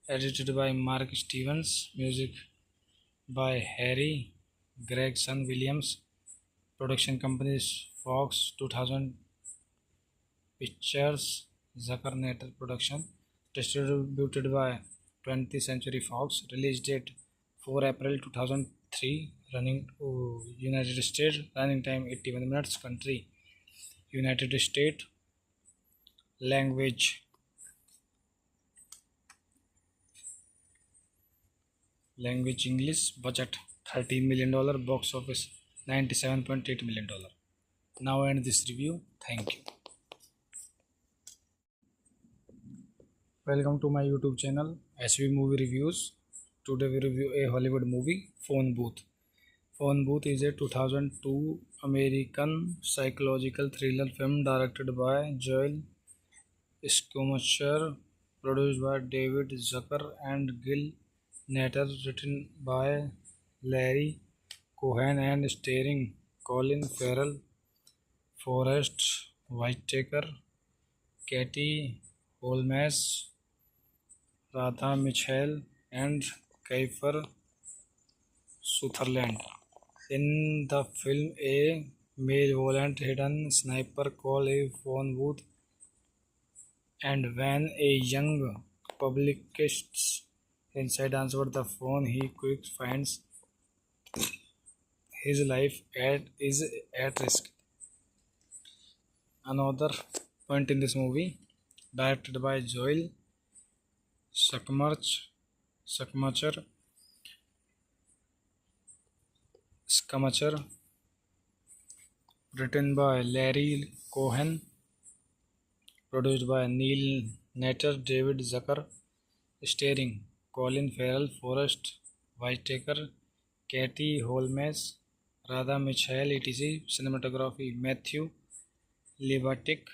edited by Mark Stevens, music by Harry Gregson Williams, production companies Fox 2000 Pictures, Zucker Natter Production, distributed by 20th Century Fox, release date 4 April 2003, running United States, running time 81 minutes, country United States, language English, budget $13 million, box office $97.8 million. Now end this review. Thank you. Welcome to my YouTube channel SV Movie Reviews. Today we review a Hollywood movie, Phone Booth. Phone Booth is a 2002 American psychological thriller film directed by Joel Schumacher, produced by David Zucker and Gil Natter, written by Larry Cohen and starring Colin Farrell, Forrest Whitaker, Katie Holmes, Radha Mitchell, and Kiefer Sutherland. In the film, a malevolent hidden sniper calls a phone booth, and when a young publicist inside answers the phone, he quickly finds his life is at risk. Another point in this movie, directed by Joel Schumacher, written by Larry Cohen, produced by Neil Natter, David Zucker, starring Colin Farrell, Forrest Whitaker, Katie Holmes, Radha Mitchell, etc. Cinematography Matthew Libatic,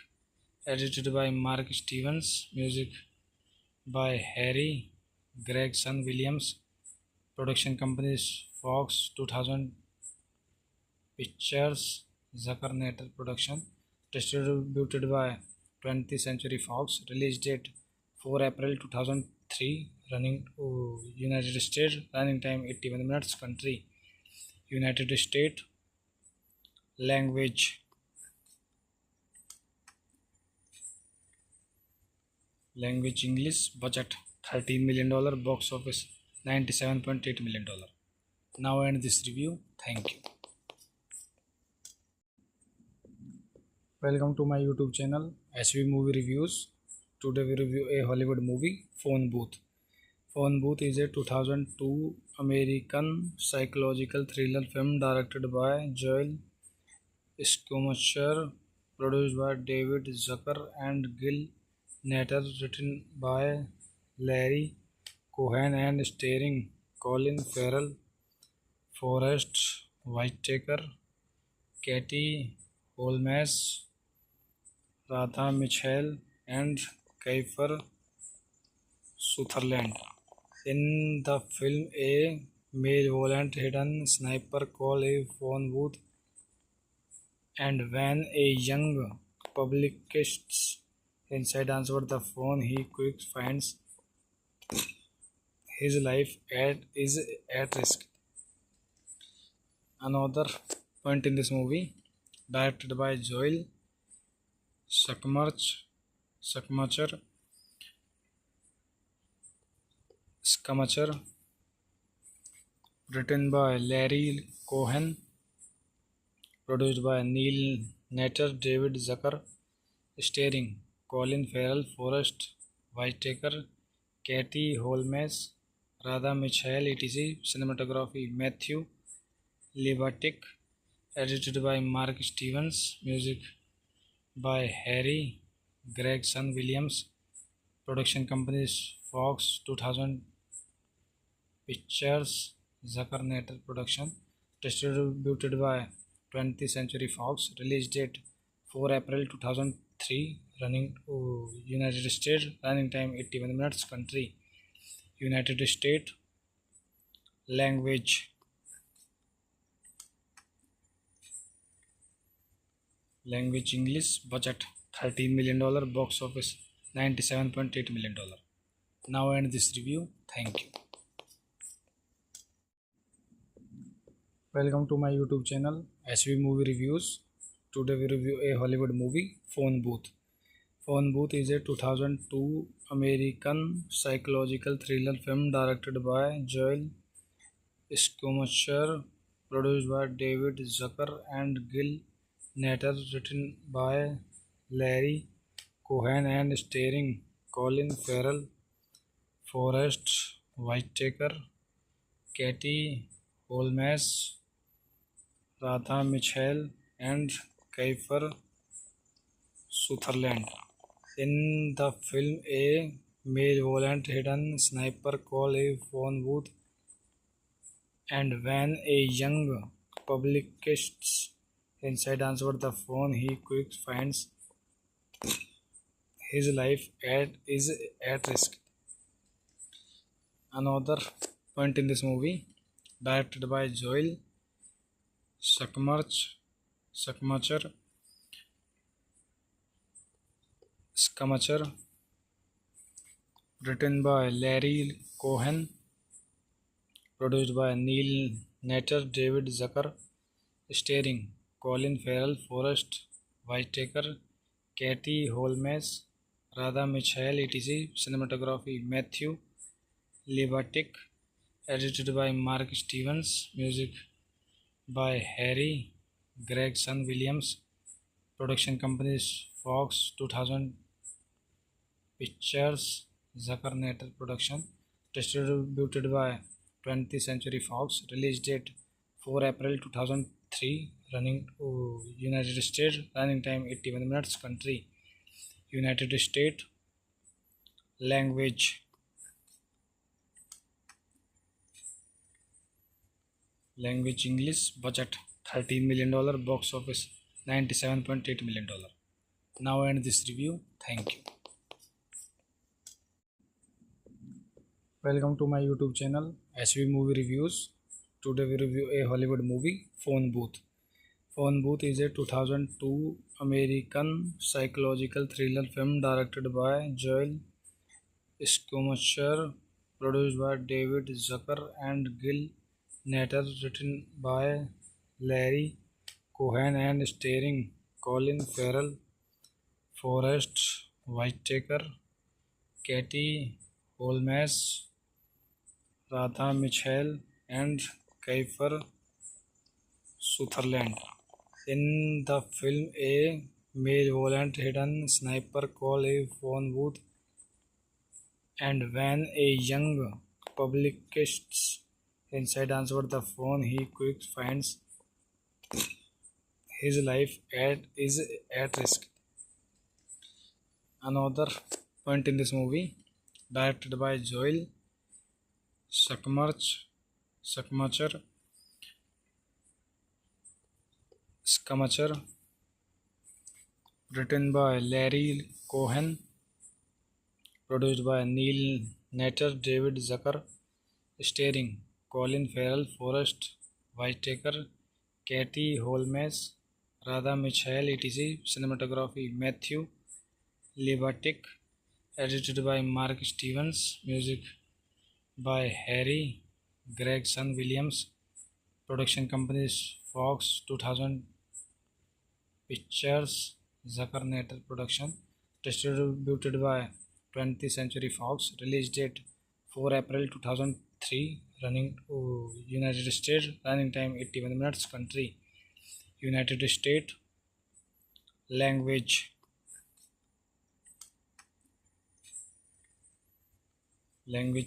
edited by Mark Stevens, music by Harry Gregson Williams, production companies Fox 2000 Pictures, Zucker Natter Production, distributed by 20th Century Fox, release date 4 April 2003, running United States, running time 81 minutes, country United States, language English, budget $13 million, box office $97.8 million. Now end this review. Thank you. Welcome to my YouTube channel SV Movie Reviews. Today we review a Hollywood movie, Phone Booth. Phone Booth is a 2002 American psychological thriller film directed by Joel Schumacher, produced by David Zucker and Gil Natter, written by Larry Cohen and starring Colin Farrell, Forrest Whitaker, Katie Holmes, Radha Mitchell, and Kiefer Sutherland. In the film, a malevolent hidden sniper call a phone booth, and when a young publicist inside answered the phone, he quick finds his life is at risk. Another point in this movie, directed by Joel Schumacher, written by Larry Cohen, produced by Neil Natter, David Zucker, starring Colin Farrell, Forrest Whitaker, Katie Holmes, Radha Mitchell, etc. Cinematography Matthew Libatic, edited by Mark Stevens, music by Harry Gregson Williams, production companies Fox 2000 Pictures, Zucker Natter Production, distributed by 20th Century Fox, release date 4 April 2003, running United States, running time 81 minutes, country United States, language English, budget $13 million, box office $97.8 million. Now end this review. Thank you. Welcome to my YouTube channel SV Movie Reviews. Today we review a Hollywood movie, Phone Booth. Phone Booth is a 2002 American psychological thriller film directed by Joel Schumacher, produced by David Zucker and Gil Natter, written by Larry Cohen and starring Colin Farrell, Forrest Whitaker, Katie Holmes, Radha Mitchell, and Kiefer Sutherland. In the film, a malevolent hidden sniper calls a phone booth, and when a young publicist inside answered the phone, he quick finds his life is at risk. Another point in this movie, directed by Joel Schumacher, written by Larry Cohen, produced by Neil Natter, David Zucker, starring Colin Farrell, Forrest Whitaker, Katie Holmes, Radha Mitchell, etc. Cinematography Matthew Libatic, edited by Mark Stevens, music by Harry Gregson Williams, production companies Fox 2000 Pictures, Zucker Natter Production, distributed by 20th Century Fox, release date 4 April 2003, running United States, running time 81 minutes, country United States, language English, budget $13 million, box office $97.8 million. Now end this review. Thank you. Welcome to my YouTube channel SV Movie Reviews. Today we review a Hollywood movie, Phone Booth. Phone Booth is a 2002 American psychological thriller film directed by Joel Schumacher, produced by David Zucker and Gil Natter, written by Larry Cohen and starring Colin Farrell, Forrest Whitaker, Katie Holmes, Radha Mitchell, and Kiefer Sutherland. In the film, a malevolent hidden sniper calls a phone booth, and when a young publicist inside answered the phone, he quick finds his life is at risk. Another point in this movie, directed by Joel Schumacher, written by Larry Cohen, produced by Neil Natter, David Zucker, starring Colin Farrell, Forrest Whitaker, Katie Holmes, Radha Mitchell, etc. Cinematography Matthew Libatic. Edited by Mark Stevens. Music by Harry Gregson Williams. Production companies Fox 2000 Pictures, Zucker Natter Production. Distributed by 20th Century Fox. Release date 4 April 2003. Running United States. Running time 81 minutes. Country United States. Language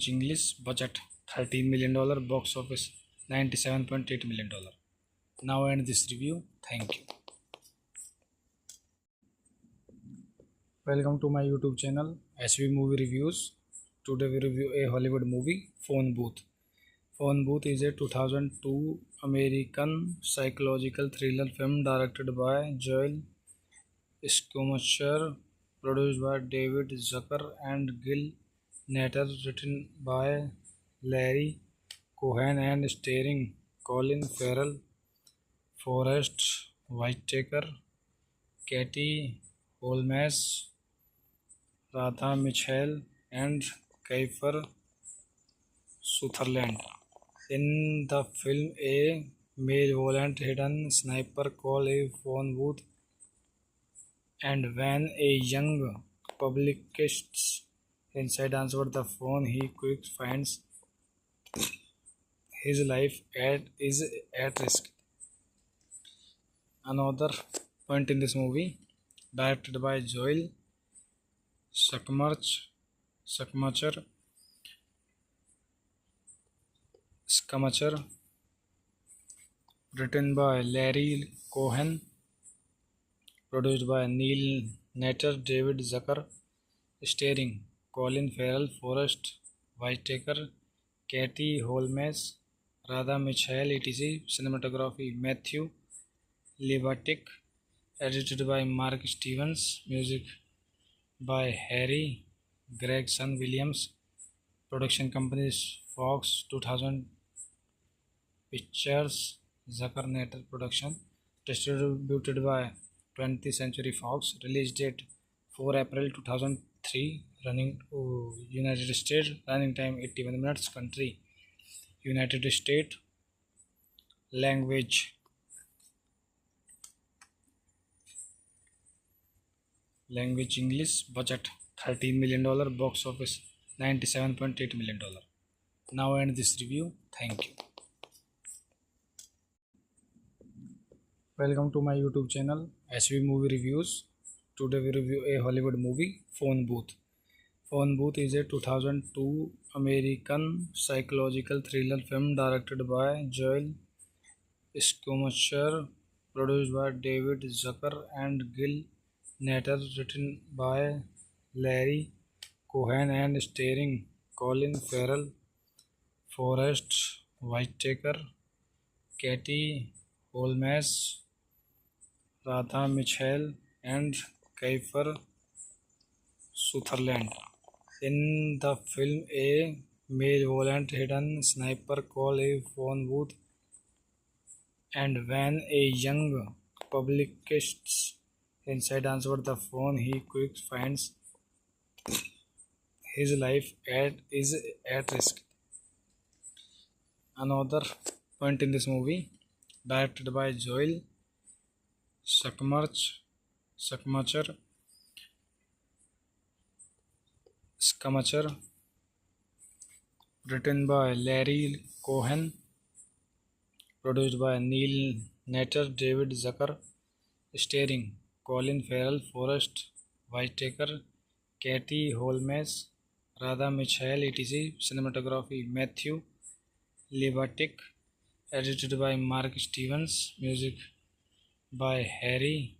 English. Budget $13 million. Box office $97.8 million. Now end this review. Thank you. Welcome to my YouTube channel SV Movie Reviews. Today we review a Hollywood movie, Phone Booth. Phone Booth is a 2002 American psychological thriller film directed by Joel Schumacher, produced by David Zucker and Gil Natter, written by Larry Cohen and starring Colin Farrell, Forrest Whitaker, Katie Holmes, Radha Mitchell, and Kiefer Sutherland. In the film, a malevolent hidden sniper calls a phone booth, and when a young publicist inside answers the phone, he quickly finds his life is at risk. Another point in this movie, directed by Joel Schumacher, written by Larry Cohen, produced by Neil Natter, David Zucker, starring Colin Farrell, Forrest Whitaker, Katie Holmes, Radha Mitchell, etc. Cinematography Matthew Libatic. Edited by Mark Stevens. Music by Harry Gregson Williams. Production companies Fox 2000 Pictures, Zucker Natter Production. Distributed by 20th Century Fox. Release date 4 April 2003. Running United States. Running time 81 minutes. Country United States. Language English. Budget $13 million. Box office $97.8 million. Now end this review. Thank you. Welcome to my YouTube channel SV Movie Reviews. Today we review a Hollywood movie, Phone Booth. Phone Booth is a 2002 American psychological thriller film directed by Joel Schumacher, produced by David Zucker and Gil Natter, written by Larry Cohen and starring Colin Farrell, Forrest Whitaker, Katie Holmes, Radha Mitchell, and Kiefer Sutherland. In the film, a malevolent hidden sniper calls a phone booth, and when a young publicist inside answers the phone, he quickly finds his life is at risk. Another point in this movie, directed by Joel Schumacher, written by Larry Cohen, produced by Neil Natter, David Zucker, starring Colin Farrell, Forrest Whitaker, Katie Holmes, Radha Mitchell, etc. Cinematography Matthew Libatic. Edited by Mark Stevens. Music by Harry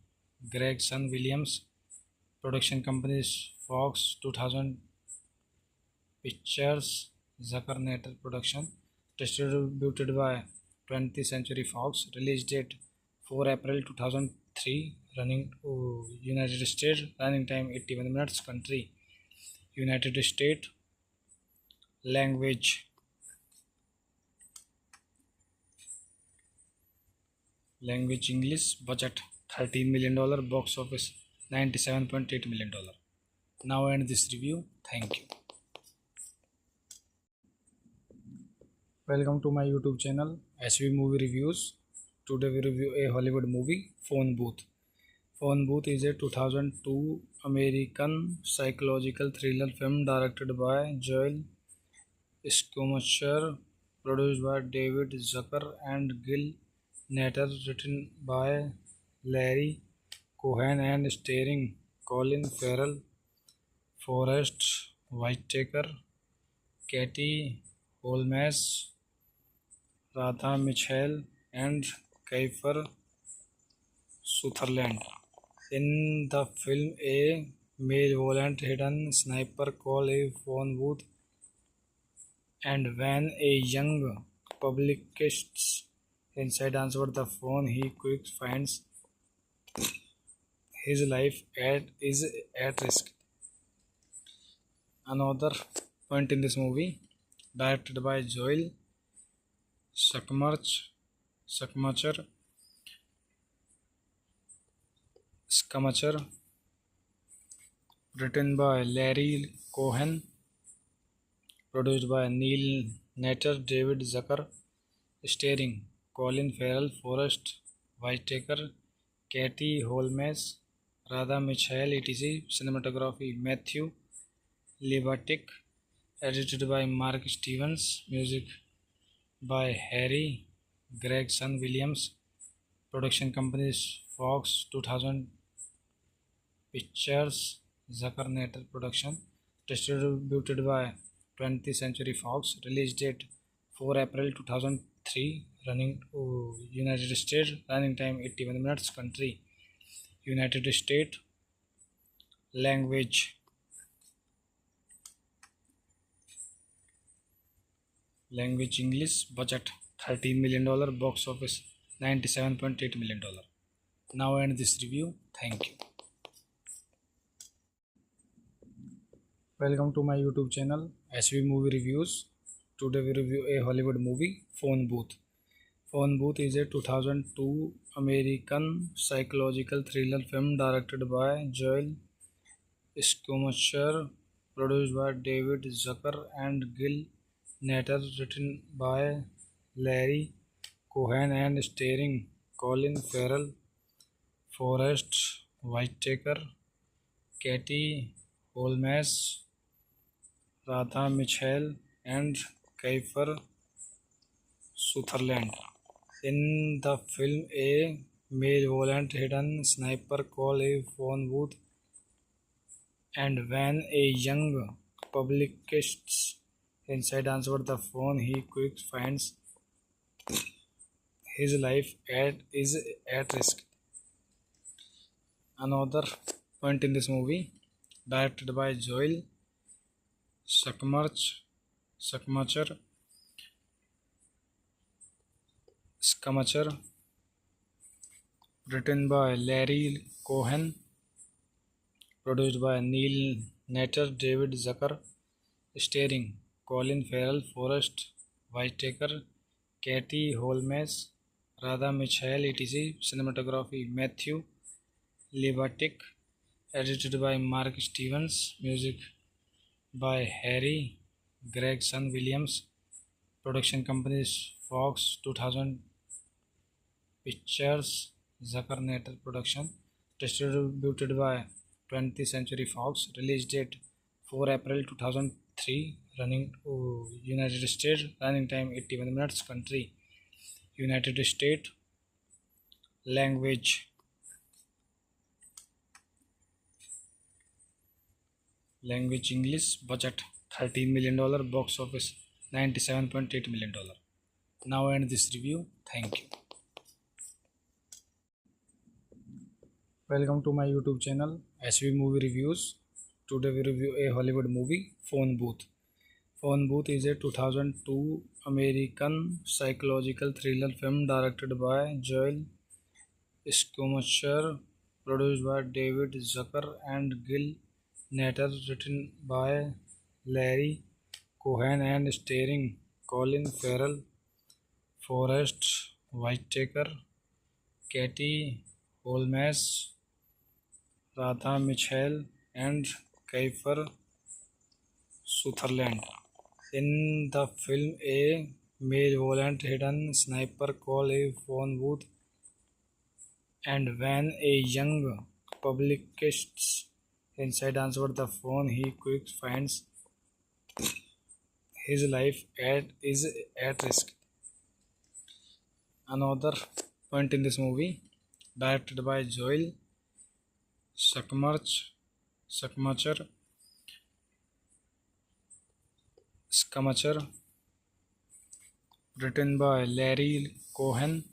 Gregson Williams. Production companies Fox 2000 Pictures, Zucker Natter Production. Distributed by 20th Century Fox. Release date 4 April 2003. Running United States. Running time 81 minutes. Country United States. Language Language English. Budget $13 million. Box office $97.8 million. Now end this review. Thank you. Welcome to my YouTube channel SV Movie Reviews. Today we review a Hollywood movie, Phone Booth. Phone Booth is a 2002 American psychological thriller film directed by Joel Schumacher, produced by David Zucker and Gil Natter, written by Larry Cohen and starring Colin Farrell, Forrest Whitaker, Katie Holmes, Radha Mitchell, and Kiefer Sutherland. In the film, a malevolent hidden sniper calls a phone booth, and when a young publicist inside answers the phone, he quickly finds his life is at risk. Another point in this movie, directed by Joel Schumacher, written by Larry Cohen, produced by Neil Natter, David Zucker, starring Colin Farrell, Forrest Whitaker, Katie Holmes, Radha Mitchell, etc. Cinematography Matthew Libatic, edited by Mark Stevens, music by Harry Gregson Williams, production companies Fox 2000 Pictures, Zucker Natter Production, distributed by 20th Century Fox, release date 4 April 2003, running United States, running time 81 minutes, country United States, language English, budget $13 million, box office $97.8 million. Now end this review. Thank you. Welcome to my YouTube channel SV Movie Reviews. Today we review a Hollywood movie, Phone Booth. Phone Booth is a 2002 American psychological thriller film directed by Joel Schumacher, produced by David Zucker and Gil Natter, written by Larry Cohen and starring Colin Farrell, Forrest Whitaker, Katie Holmes, Radha Mitchell, and Kiefer Sutherland. In the film, a malevolent hidden sniper calls a phone booth, and when a young publicist inside answers the phone, he quickly finds his life is at risk. Another point in this movie, directed by Joel Schumacher, written by Larry Cohen, produced by Neil Natter, David Zucker, starring Colin Farrell, Forrest Whitaker, Katie Holmes, Radha Mitchell, etc. Cinematography Matthew Libatic, edited by Mark Stevens, music by Harry Gregson Williams, production companies Fox 2000 Pictures, Zucker Natter Production, distributed by 20th Century Fox, release date 4 April 2003, running United States, running time 81 minutes, country United States, language English, budget $13 million, box office $97.8 million. Now end this review. Thank you. Welcome to my YouTube channel SV Movie Reviews. Today we review a Hollywood movie, Phone Booth. Phone Booth is a 2002 American psychological thriller film directed by Joel Schumacher, produced by David Zucker and Gil Natter, written by Larry Cohen and starring Colin Farrell, Forrest Whitaker, Katie Holmes, Radha Mitchell, and Kiefer Sutherland. In the film, a malevolent hidden sniper calls a phone booth, and when a young publicist inside answers the phone, he quickly finds his life is at risk. Another point in this movie, directed by Joel Schumacher, Schumacher, written by Larry Cohen,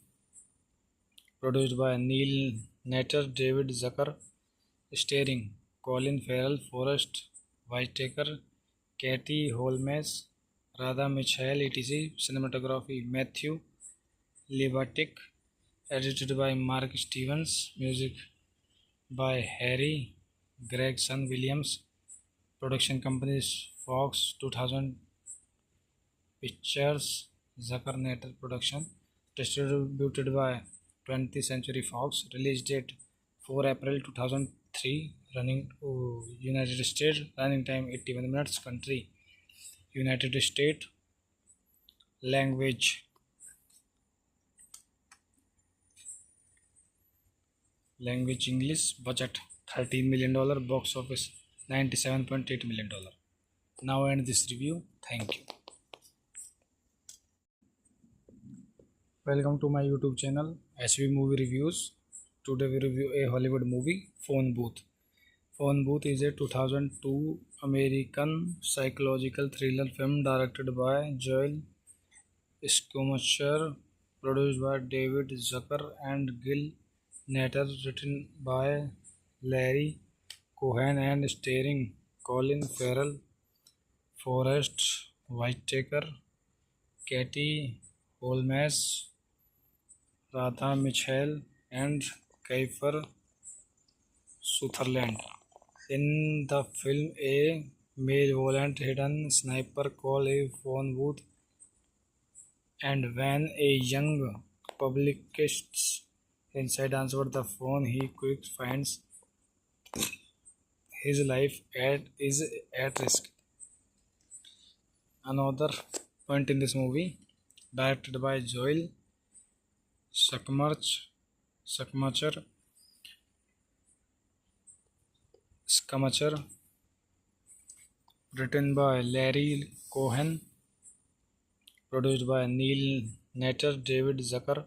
produced by Neil Natter, David Zucker, starring Colin Farrell, Forrest Whitaker, Katie Holmes, Radha Mitchell, etc. Cinematography Matthew Libatic, edited by Mark Stevens, music by Harry Gregson Williams, production companies Fox 2000 Pictures, Zucker Natter Production, distributed by 20th Century Fox, release date 4 April 2003, running United States, running time 81 minutes, country United States, language English, budget $13 million, box office $97.8 million. Now I end this review. Thank you. Welcome to my YouTube channel SV Movie Reviews. Today we review a Hollywood movie, Phone Booth. Phone Booth is a 2002 American psychological thriller film directed by Joel Schumacher, produced by David Zucker and Gil Natter, written by Larry Cohen and starring Colin Farrell, Forrest Whitaker, Katie Holmes, Radha Mitchell, and Kiefer Sutherland. In the film, a malevolent hidden sniper calls a phone booth, and when a young publicist inside answers the phone, he quickly finds his life is at risk. Another point in this movie, directed by Joel Schumacher, written by Larry Cohen, produced by Neil Natter, David Zucker,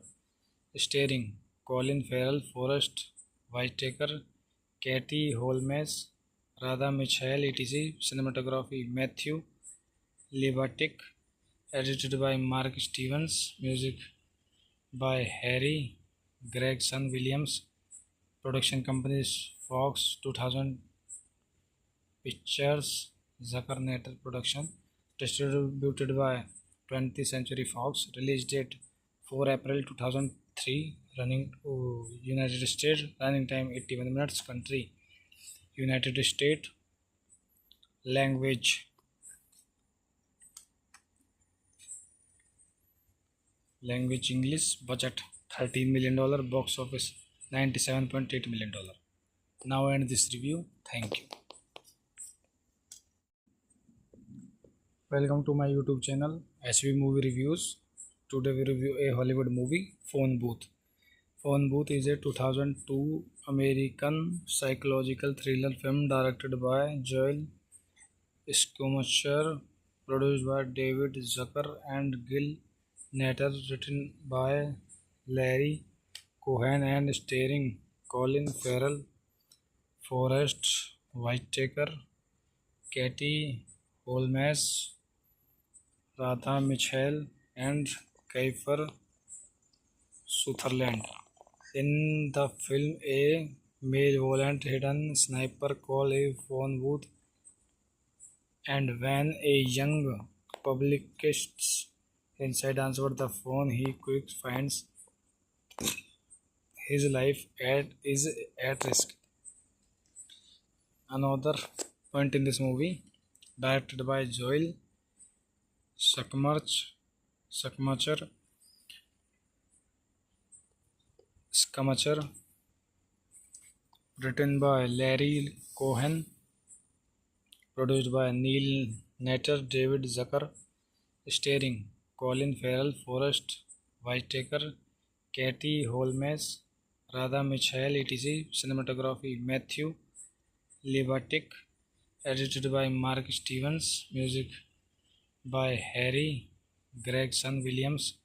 and Gil Natter, written by Larry Cohen and starring Colin Farrell, Forrest Whitaker, Katie Holmes, Radha Mitchell, and Kiefer Sutherland. In the film, a malevolent hidden sniper calls a phone booth, and when a young publicist inside answers the phone, he quickly finds his life is at risk. Another point in this movie, directed by Joel Schumacher, written by Larry Cohen, produced by Neil Natter, David Zucker, starring Colin Farrell, Forrest Whitaker, Katie Holmes, Radha Mitchell, etc. Cinematography Matthew Libatic, edited by Mark Stevens, music by Harry Gregson Williams, production companies Fox 2000 Pictures, Zucker Natter Production, distributed by 20th Century Fox, release date 4 April 2003, running United States, running time 81 minutes, country United States, language English, budget $13 million, box office $97.8 million. Now I end this review. Thank you. Welcome to my YouTube channel SV Movie Reviews. Today we review a Hollywood movie, Phone Booth. Phone Booth is a 2002 American psychological thriller film directed by Joel Schumacher, produced by David Zucker and Gil Natter, written by Larry Cohen and starring Colin Farrell, Forrest Whitaker, Katie Holmes, Radha Mitchell, and Kiefer Sutherland. In the film, a malevolent hidden sniper calls a phone booth, and when a young publicist inside answers the phone, he quickly finds his life is at risk. Another point in this movie, directed by Joel Schumacher, Scamacher, written by Larry Cohen, produced by Neil Natter, David Zucker, starring Colin Farrell, Forrest Whitaker, Katie Holmes, Radha Mitchell, etc. Cinematography Matthew Libatic, edited by Mark Stevens, music by Harry Gregson Williams,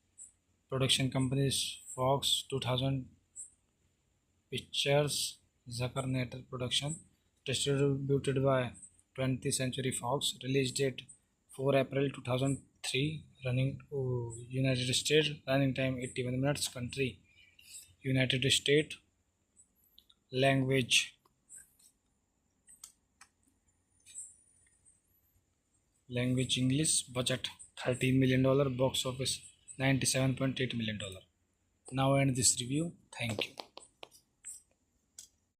production companies Fox 2000 Pictures, Zucker Natter Production, distributed by 20th Century Fox, release date 4 April 2003, running United States, running time 81 minutes, country United States, language English, budget $13 million, box office $97.8 million. Now end this review. Thank you.